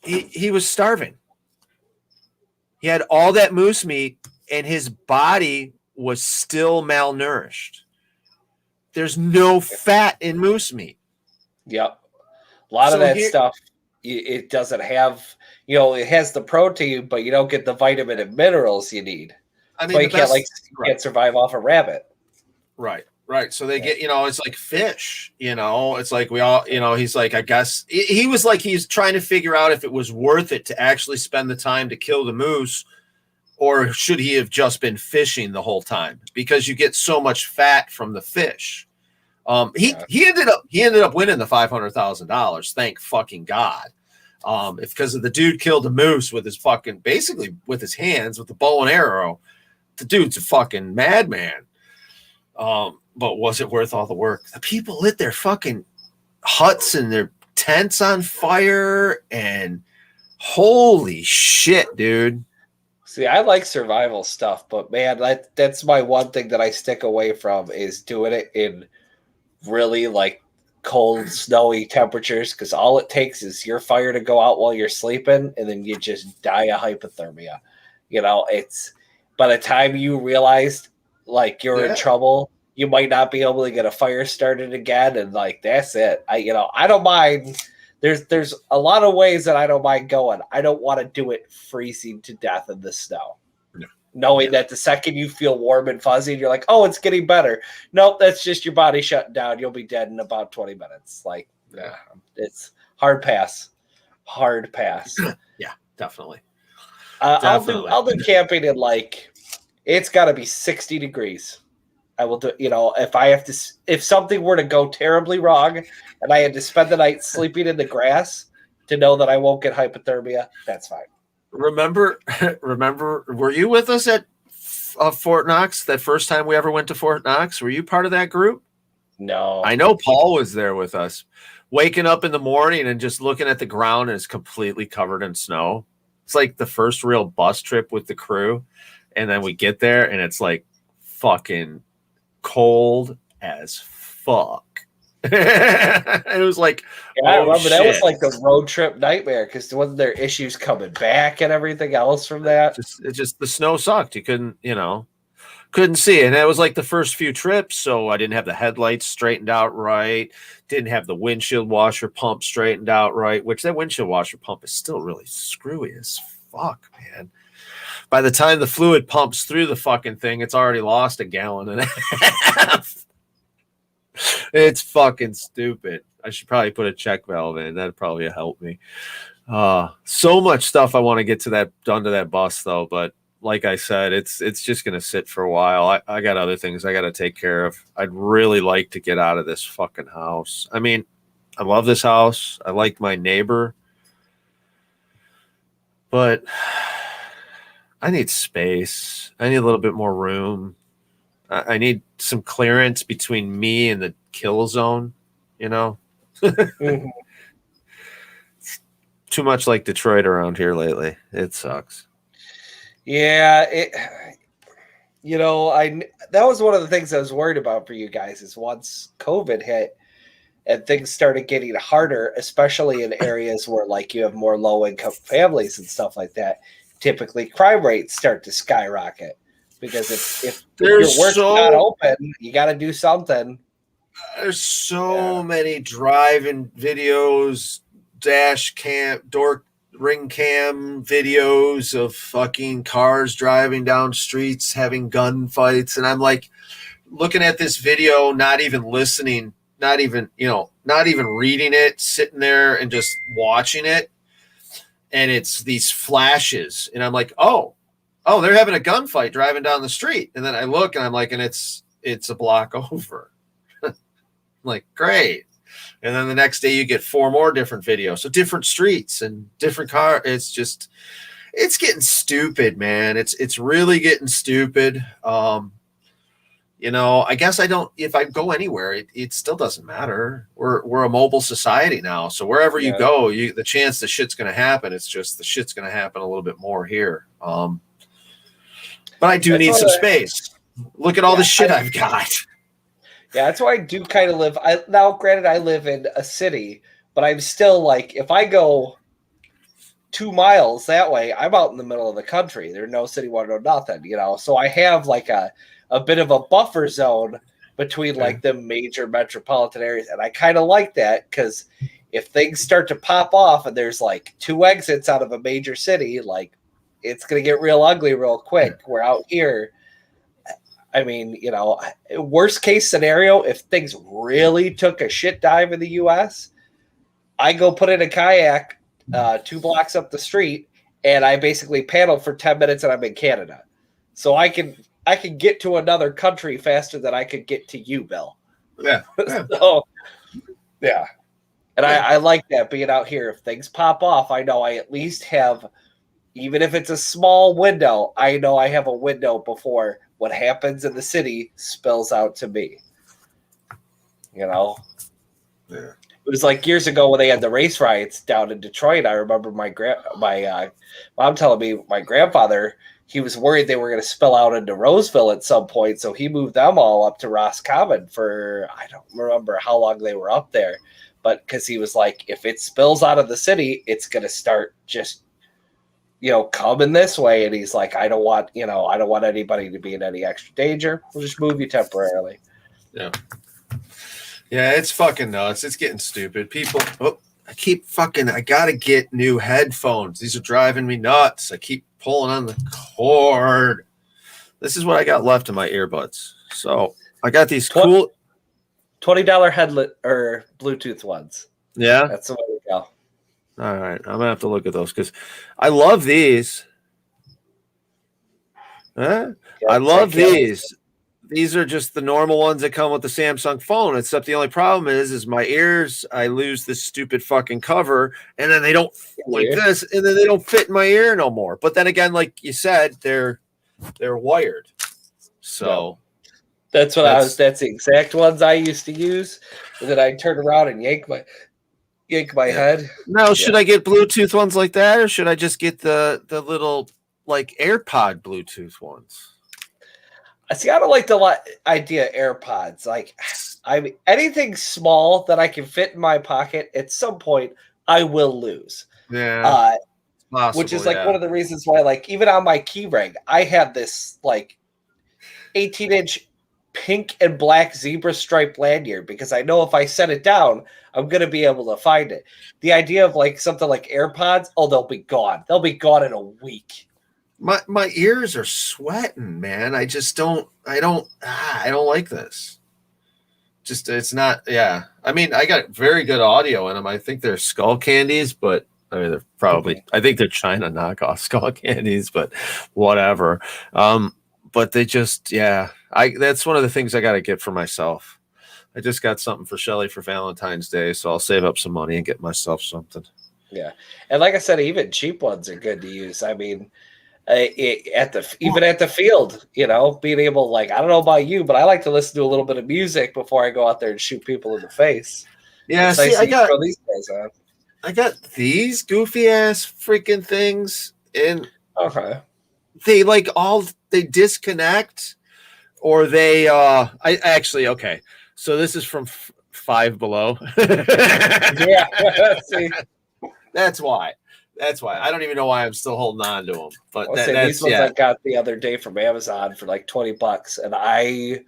He was starving. He had all that moose meat, and his body was still malnourished. There's no fat in moose meat. Yep. A lot of that stuff, it doesn't have, it has the protein, but you don't get the vitamin and minerals you need. I mean, so you can't survive off a rabbit. Right. So they get, it's like fish, it's like we all, he's like, I guess he was like, he's trying to figure out if it was worth it to actually spend the time to kill the moose, or should he have just been fishing the whole time? Because you get so much fat from the fish. He ended up winning the $500,000. Thank fucking God. If because of the dude killed a moose with his basically with his hands with the bow and arrow. The dude's a fucking madman. But was it worth all the work? The people lit their fucking huts and their tents on fire, and holy shit, dude. See, I like survival stuff, but man, that's my one thing that I stick away from is doing it in really like cold, snowy temperatures, because all it takes is your fire to go out while you're sleeping, and then you just die of hypothermia. It's by the time you realize like you're in trouble, you might not be able to get a fire started again, and like that's it. I don't mind. There's a lot of ways that I don't mind going. I don't want to do it freezing to death in the snow. No. Knowing that the second you feel warm and fuzzy, and you're like, oh, it's getting better. Nope, that's just your body shutting down. You'll be dead in about 20 minutes. Like, it's hard pass. Yeah, definitely. I'll do camping in like it's got to be 60 degrees. I will do, if something were to go terribly wrong and I had to spend the night sleeping in the grass to know that I won't get hypothermia, that's fine. Remember, were you with us at Fort Knox that first time we ever went to Fort Knox? Were you part of that group? No. I know Paul was there with us, waking up in the morning and just looking at the ground and it's completely covered in snow. It's like the first real bus trip with the crew. And then we get there and it's like fucking cold as fuck. It was like, I remember that was like the road trip nightmare because wasn't there issues coming back and everything else from that? It just the snow sucked. You couldn't see it. And that was like the first few trips. So I didn't have the headlights straightened out right. Didn't have the windshield washer pump straightened out right, which that windshield washer pump is still really screwy as fuck, man. By the time the fluid pumps through the fucking thing, it's already lost a gallon and a half. It's fucking stupid. I should probably put a check valve in. That'd probably help me. So much stuff I want to get done to that bus though, but like I said, it's just gonna sit for a while. I got other things I gotta take care of. I'd really like to get out of this fucking house. I mean, I love this house. I like my neighbor, but I need space. I need a little bit more room. I need some clearance between me and the kill zone, mm-hmm. Too much like Detroit around here lately. It sucks. Yeah, that was one of the things I was worried about for you guys is once COVID hit and things started getting harder, especially in areas where like you have more low income families and stuff like that, typically crime rates start to skyrocket because if your work's not open, you got to do something. There's so many driving videos, dash cam, ring cam videos of fucking cars driving down streets, having gunfights. And I'm like looking at this video, not even listening, not even reading it, sitting there and just watching it. And it's these flashes. And I'm like, oh, they're having a gunfight driving down the street. And then I look and I'm like, and it's a block over. Like, great. And then the next day you get 4 more different videos. So different streets and different car. It's getting stupid, man. It's really getting stupid. I guess if I go anywhere, it still doesn't matter. We're a mobile society now. So wherever you go, the chance the shit's going to happen. It's just the shit's going to happen a little bit more here. But I do need some space. Look at all the shit I've got. Yeah, that's why I do kind of live. Now, granted, I live in a city, but I'm still like, if I go 2 miles that way, I'm out in the middle of the country. There's no city water, no nothing, So I have like a bit of a buffer zone between like the major metropolitan areas, and I kind of like that because if things start to pop off and there's like 2 exits out of a major city, like it's gonna get real ugly real quick. We're out here. I mean, worst case scenario, if things really took a shit dive in the U.S., I go put in a kayak 2 blocks up the street, and I basically paddle for 10 minutes, and I'm in Canada. So I can get to another country faster than I could get to you, Bill. Yeah. So, yeah. And I like that being out here. If things pop off, I know I at least have, even if it's a small window, I know I have a window before what happens in the city spills out to me. Yeah. It was like years ago when they had the race riots down in Detroit. I remember my mom telling me my grandfather, he was worried they were going to spill out into Roseville at some point, so he moved them all up to Roscommon for, I don't remember how long they were up there, but because he was like, if it spills out of the city, it's going to start just coming this way. And he's like, I don't want anybody to be in any extra danger. We'll just move you temporarily. Yeah. Yeah, it's fucking nuts. It's getting stupid. People, I gotta get new headphones. These are driving me nuts. I keep pulling on the cord. This is what I got left in my earbuds. So I got these cool $20 headlet or Bluetooth ones. Yeah. That's the way to go. All right, I'm gonna have to look at those because I love these. Huh? Yeah, I love can't- these. These are just the normal ones that come with the Samsung phone. Except the only problem is my ears. I lose this stupid fucking cover, and then they don't like Weird. this, and then they don't fit in my ear no more. But then again, like you said, they're wired. So That's that's the exact ones I used to use. And then I'd turn around and yank my head. now, should I get Bluetooth ones like that, or should I just get the little like AirPod Bluetooth ones? I see. I don't like the idea of AirPods. Like, I mean, anything small that I can fit in my pocket at some point, I will lose. Yeah, Possible, which is like one of the reasons why, like, even on my key ring, I have this like 18-inch pink and black zebra stripe lanyard because I know if I set it down, I'm gonna be able to find it. The idea of like something like AirPods, oh, they'll be gone. They'll be gone in a week. My ears are sweating, man. I don't like this. Just it's not. Yeah, I mean, I got very good audio in them. I think they're Skull Candies, but I mean, they're probably. I think they're China knockoff Skull Candies, but whatever. But they just, yeah. That's one of the things I got to get for myself. I just got something for Shelly for Valentine's Day, so I'll save up some money and get myself something. Yeah, and like I said, even cheap ones are good to use. I mean. Even at the field, you know, being able, like, I don't know about you, but I like to listen to a little bit of music before I go out there and shoot people in the face. Yeah, it's see, nice I got throw these guys on. I got these goofy ass freaking things, and they disconnect, or they I actually okay. So this is from Five Below. Yeah, see. That's why. I don't even know why I'm still holding on to them. But these ones I got the other day from Amazon for like $20, and I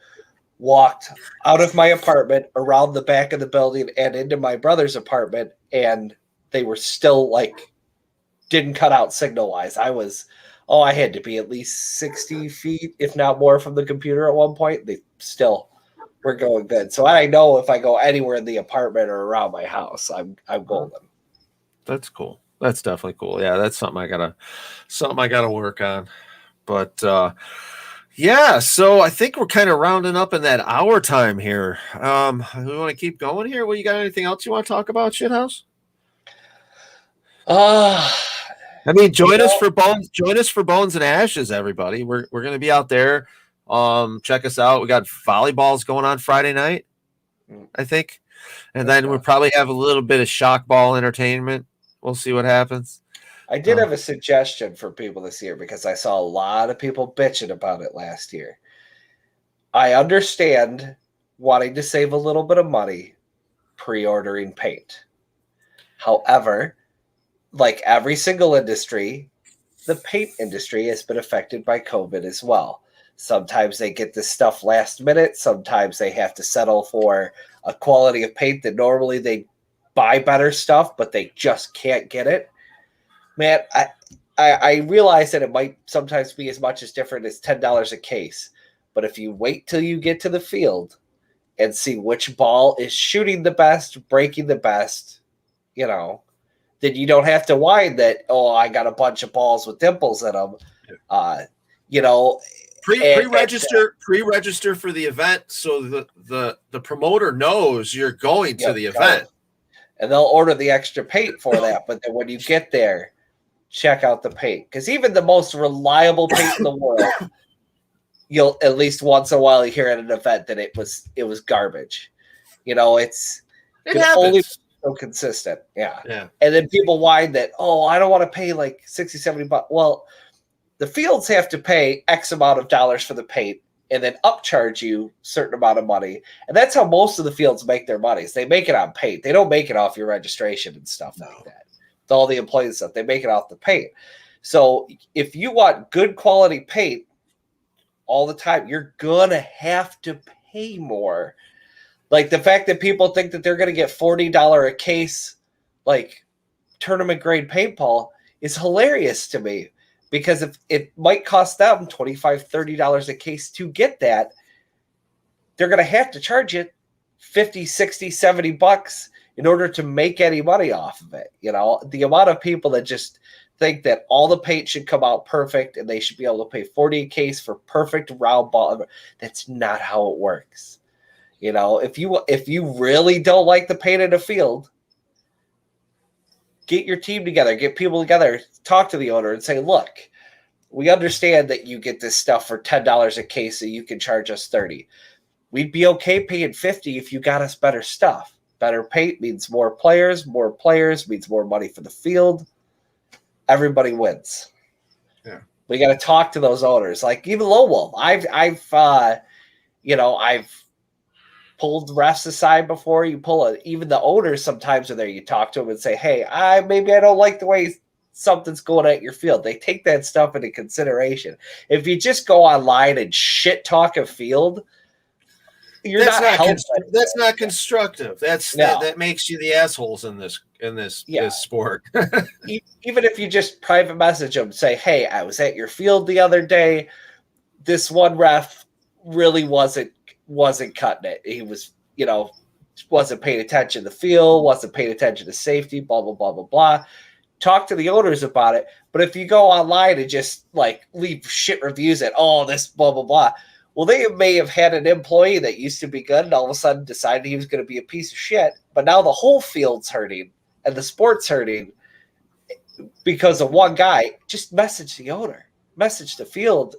walked out of my apartment around the back of the building and into my brother's apartment, and they were still like didn't cut out signal wise. I had to be at least 60 feet, if not more, from the computer at one point. They still were going good. So I know if I go anywhere in the apartment or around my house, I'm golden. That's cool. That's definitely cool. Yeah, that's something I gotta work on. But yeah, so I think we're kind of rounding up in that hour time here. We want to keep going here. Well, you got anything else you want to talk about, Shithouse? I mean, join us for Bones and Ashes, everybody. We're gonna be out there. Check us out. We got volleyballs going on Friday night, I think. And then we'll probably have a little bit of shock ball entertainment. We'll see what happens. I did have a suggestion for people this year because I saw a lot of people bitching about it last year. I understand wanting to save a little bit of money pre-ordering paint. However, like every single industry, the paint industry has been affected by COVID as well. Sometimes they get this stuff last minute. Sometimes they have to settle for a quality of paint that normally they buy better stuff, but they just can't get it. Man, I realize that it might sometimes be as much as different as $10 a case. But if you wait till you get to the field and see which ball is shooting the best, breaking the best, you know, then you don't have to whine that, oh, I got a bunch of balls with dimples in them. You know, pre-register for the event so the promoter knows you're going to the event. And they'll order the extra paint for that. But then when you get there, check out the paint. Because even the most reliable paint in the world, you'll at least once in a while hear at an event that it was garbage. You know, it only so consistent. Yeah. And then people whine that, oh, I don't want to pay like 60, 70 bucks. Well, the fields have to pay X amount of dollars for the paint and then upcharge you a certain amount of money. And that's how most of the fields make their money. They make it on paint. They don't make it off your registration and stuff like that. With all the employees stuff, they make it off the paint. So if you want good quality paint all the time, you're going to have to pay more. Like the fact that people think that they're going to get $40 a case, like tournament grade paintball is hilarious to me. Because if it might cost them $25, $30 a case to get that, they're going to have to charge it $50, $60, $70 in order to make any money off of it. You know, the amount of people that just think that all the paint should come out perfect and they should be able to pay $40 a case for perfect round ball. That's not how it works. You know, if you really don't like the paint in the field, get your team together, get people together, talk to the owner and say, look, we understand that you get this stuff for $10 a case, so you can charge us $30. We'd be okay paying $50 if you got us better stuff. Better paint means more players means more money for the field. Everybody wins. Yeah. We got to talk to those owners. Like even Lowell, I've pulled refs aside before. You even the owners sometimes are there. You talk to them and say, hey, maybe I don't like the way something's going at your field. They take that stuff into consideration. If you just go online and shit talk a field, that's not constructive. That makes you the assholes in this sport. Even if you just private message them, say, hey, I was at your field the other day. This one ref really wasn't cutting it. He was, wasn't paying attention to the field, wasn't paying attention to safety, blah, blah, blah, blah, blah. Talk to the owners about it. But if you go online and just leave shit reviews at, this blah, blah, blah. Well, they may have had an employee that used to be good and all of a sudden decided he was going to be a piece of shit. But now the whole field's hurting and the sport's hurting because of one guy. Just message the owner, message the field,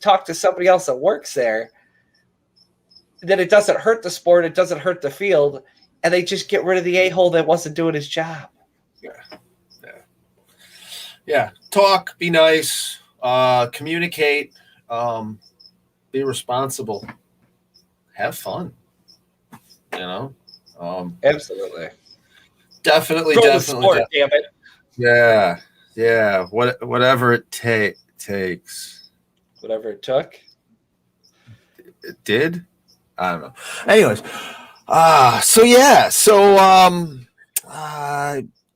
talk to somebody else that works there. Then it doesn't hurt the sport. It doesn't hurt the field. And they just get rid of the a-hole that wasn't doing his job. Yeah. Talk, be nice, communicate, be responsible, have fun, Absolutely. Definitely. Sport, damn it. Yeah. Whatever it takes. Whatever it took. It did. I don't know. Anyways,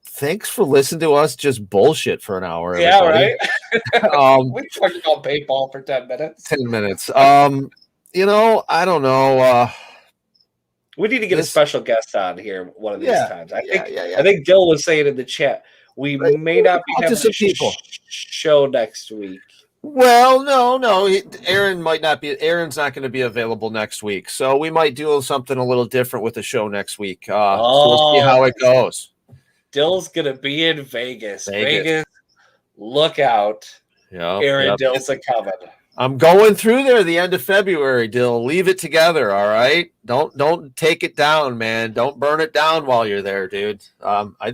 thanks for listening to us just bullshit for an hour. Everybody. Yeah, right. We talked about paintball for 10 minutes. 10 minutes. I don't know. We need to get a special guest on here one of these times. I think Dill was saying in the chat we may not be having a show next week. Well, no. Aaron might not be. Aaron's not going to be available next week, so we might do something a little different with the show next week. So we'll see how it goes. Dill's going to be in Vegas. Look out. Yeah, Aaron Dill's coming. I'm going through there the end of February, Dill. Leave it together, all right? Don't take it down, man. Don't burn it down while you're there, dude.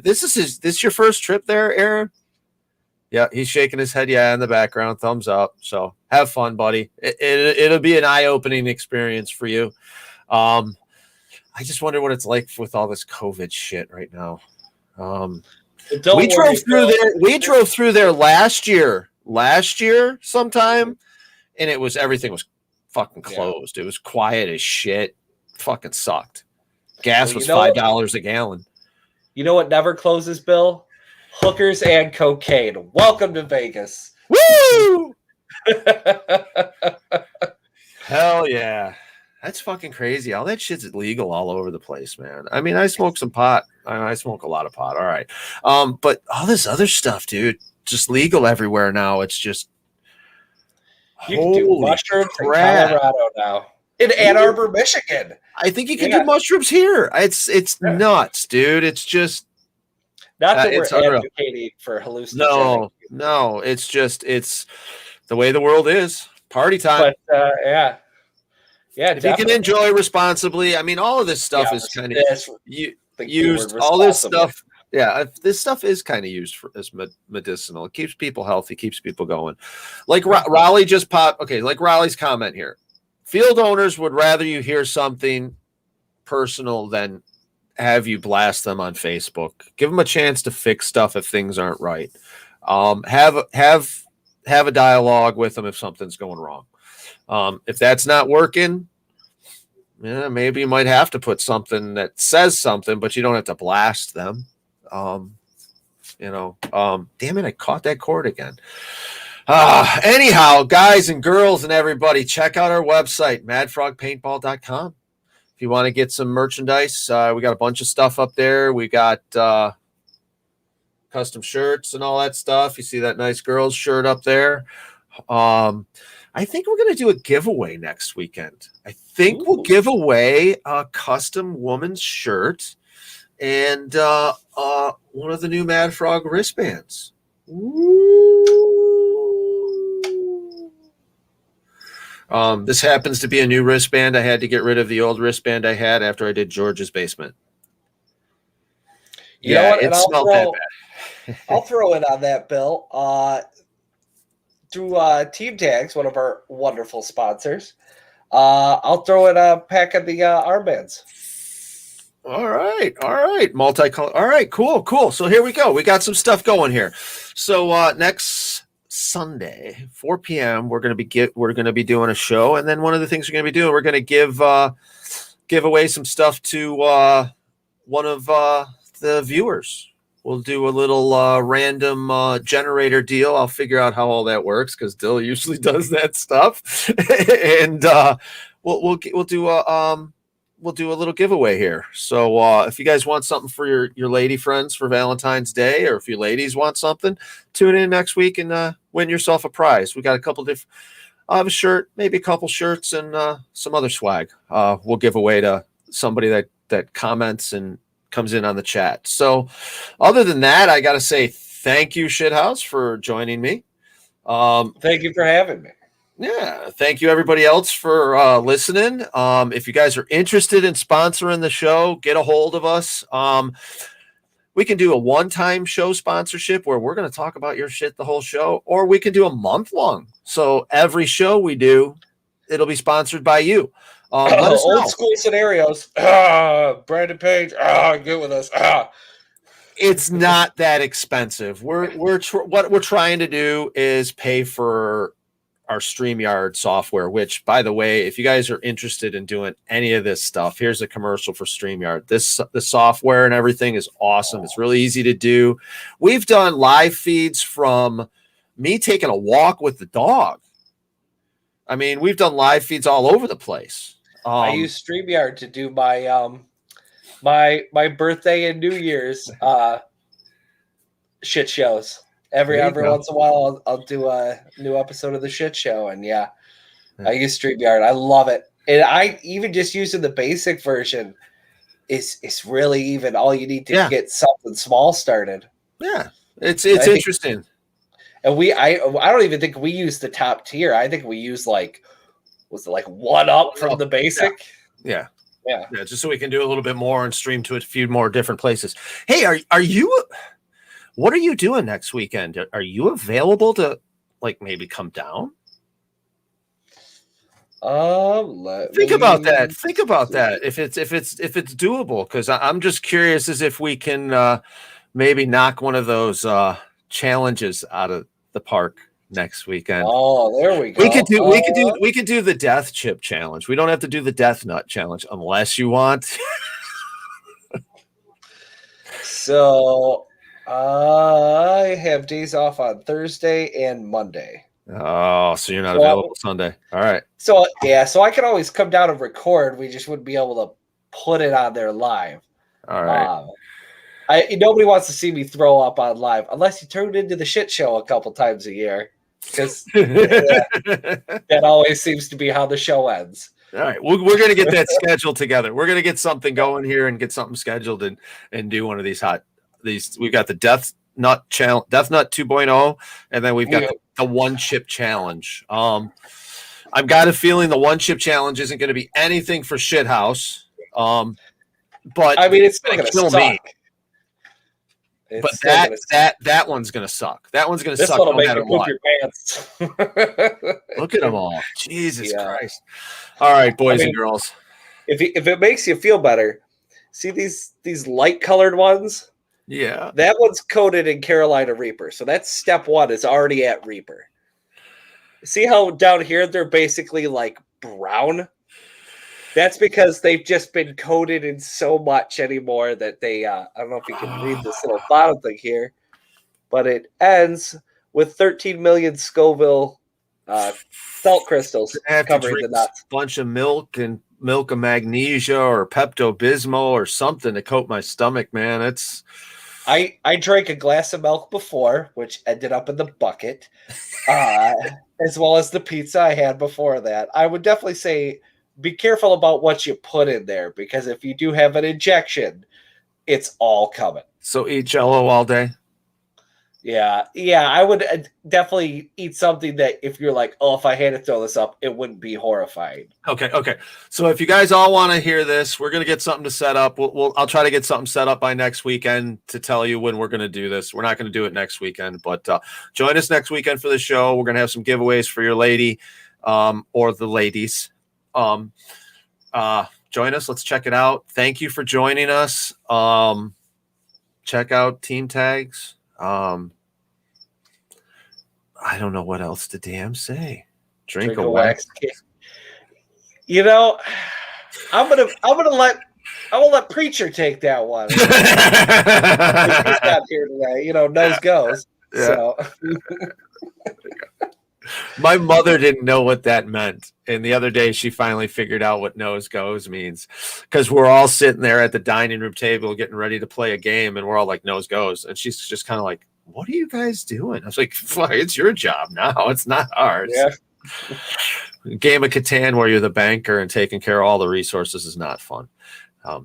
This is your first trip there, Aaron? Yeah, he's shaking his head. Yeah, in the background, thumbs up. So have fun, buddy. It'll be an eye-opening experience for you. I just wonder what it's like with all this COVID shit right now. We drove through there last year sometime, and everything was fucking closed. It was quiet as shit. Fucking sucked. Gas was $5 a gallon. You know what never closes, Bill? Hookers and cocaine. Welcome to Vegas. Woo! Hell yeah. That's fucking crazy. All that shit's illegal all over the place, man. I mean, I smoke some pot. I smoke a lot of pot. All right. But all this other stuff, dude, just legal everywhere now. It's just you can do mushrooms in Colorado now. In Ann Arbor, Michigan. I think you can do mushrooms here. It's nuts, dude. It's just not that we're advocating for hallucinogenic. No. It's the way the world is. Party time. But if you can enjoy responsibly. I mean, all of this stuff is kind of used. All this stuff. Yeah, this stuff is kind of used as medicinal. It keeps people healthy, keeps people going. Like Raleigh just popped. Okay, like Raleigh's comment here. Field owners would rather you hear something personal than have you blast them on Facebook. Give them a chance to fix stuff if things aren't right. Have a dialogue with them if something's going wrong. If that's not working, maybe you might have to put something that says something, but you don't have to blast them. Damn it, I caught that cord again. Anyhow, guys and girls and everybody, check out our website, madfrogpaintball.com. If you want to get some merchandise, we got a bunch of stuff up there. We got custom shirts and all that stuff. You see that nice girls shirt up there. I think we're going to do a giveaway next weekend. I think we'll give away a custom woman's shirt and one of the new Mad Frog wristbands. This happens to be a new wristband. I had to get rid of the old wristband I had after I did George's basement. You know what? It smelled that bad. I'll throw it on that, Bill. Through Team Tags, one of our wonderful sponsors, I'll throw in a pack of the armbands. All right. Multicolor. All right, cool. So here we go. We got some stuff going here. So next Sunday, 4 p.m., we're going to be doing a show, and then one of the things we're going to be doing, we're going to give away some stuff to one of the viewers. We'll do a little random generator deal. I'll figure out how all that works because Dill usually does that stuff, and we'll do a little giveaway here. So if you guys want something for your lady friends for Valentine's Day, or if you ladies want something, tune in next week and win yourself a prize. We got a couple different. I have a shirt, maybe a couple shirts, and some other swag. We'll give away to somebody that comments and comes in on the chat. So other than that, I got to say thank you, Shithouse, for joining me. Thank you for having me. Yeah. Thank you, everybody else, for listening. If you guys are interested in sponsoring the show, get a hold of us. We can do a one-time show sponsorship where we're going to talk about your shit the whole show, or we can do a month-long. So every show we do, it'll be sponsored by you. Old school scenarios. Brandon Page. Get with us. It's not that expensive. What we're trying to do is pay for our StreamYard software, which, by the way, if you guys are interested in doing any of this stuff, here's a commercial for StreamYard. The software and everything is awesome. It's really easy to do. We've done live feeds from me taking a walk with the dog. I mean, we've done live feeds all over the place. I use StreamYard to do my my birthday and New Year's shit shows. Every once in a while, I'll do a new episode of the shit show, and I use StreamYard. I love it, and I even just using the basic version is really even all you need to get something small started. Yeah, it's interesting. And I don't even think we use the top tier. I think we use was it like one up from the basic? Yeah. Just so we can do a little bit more and stream to a few more different places. Hey, are you? What are you doing next weekend? Are you available to maybe come down? Think about that. If it's doable, because I'm just curious as if we can maybe knock one of those challenges out of the park next weekend. Oh, there we go. We could do the death chip challenge. We don't have to do the death nut challenge unless you want. So I have days off on Thursday and Monday. Oh, so you're not available Sunday. All right. So I can always come down and record. We just wouldn't be able to put it on there live. All right. Nobody wants to see me throw up on live unless you turn it into the shit show a couple times a year, because that always seems to be how the show ends. All right, we're going to get that scheduled together. We're going to get something going here and get something scheduled and do one of these We've got the Death Nut challenge, Death Nut 2.0, and then we've got the one chip challenge. I've got a feeling the one chip challenge isn't going to be anything for Shithouse. But I mean, it's going to kill me. But that one's gonna suck. That one's gonna suck no matter what. Your pants. Look at them all. Jesus Christ! All right, boys and girls. If it makes you feel better, see these light colored ones. Yeah, that one's coated in Carolina Reaper, so that's step one. Is already at Reaper. See how down here they're basically like brown. That's because they've just been coated in so much anymore that they, I don't know if you can read this little bottom thing here, but it ends with 13 million Scoville salt crystals covering the nuts. A bunch of milk and milk of magnesia or Pepto-Bismol or something to coat my stomach, man. I drank a glass of milk before, which ended up in the bucket, as well as the pizza I had before that. I would definitely say be careful about what you put in there, because if you do have an injection, it's all coming. So eat Jell-O all day? Yeah, I would definitely eat something that if you're like, oh, if I had to throw this up, it wouldn't be horrifying. Okay. So if you guys all want to hear this, we're gonna get something to set up. I'll try to get something set up by next weekend to tell you when we're gonna do this. We're not gonna do it next weekend, but join us next weekend for the show. We're gonna have some giveaways for your lady, or the ladies. Join us. Let's check it out. Thank you for joining us. Check out Team Tags. I don't know what else to damn say. Drink a wax. You know, I'm gonna let Preacher take that one. He's not here today. You know, nose goes. Yeah. So. My mother didn't know what that meant. And the other day she finally figured out what nose goes means, because we're all sitting there at the dining room table getting ready to play a game. And we're all like, nose goes. And she's just kind of like, what are you guys doing? I was like, it's your job now. It's not ours. Yeah. Game of Catan where you're the banker and taking care of all the resources is not fun.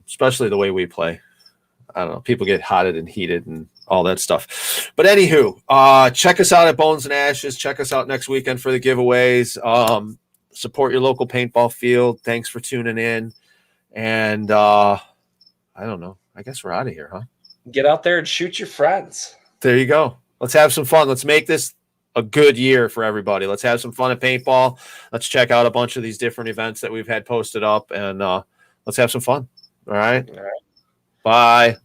Especially the way we play. I don't know. People get hotted and heated and all that stuff. But anywho, check us out at Bones and Ashes. Check us out next weekend for the giveaways. Support your local paintball field. Thanks for tuning in. And I don't know. I guess we're out of here, huh? Get out there and shoot your friends. There you go. Let's have some fun. Let's make this a good year for everybody. Let's have some fun at paintball. Let's check out a bunch of these different events that we've had posted up, and let's have some fun. All right. Bye.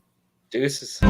Deuces.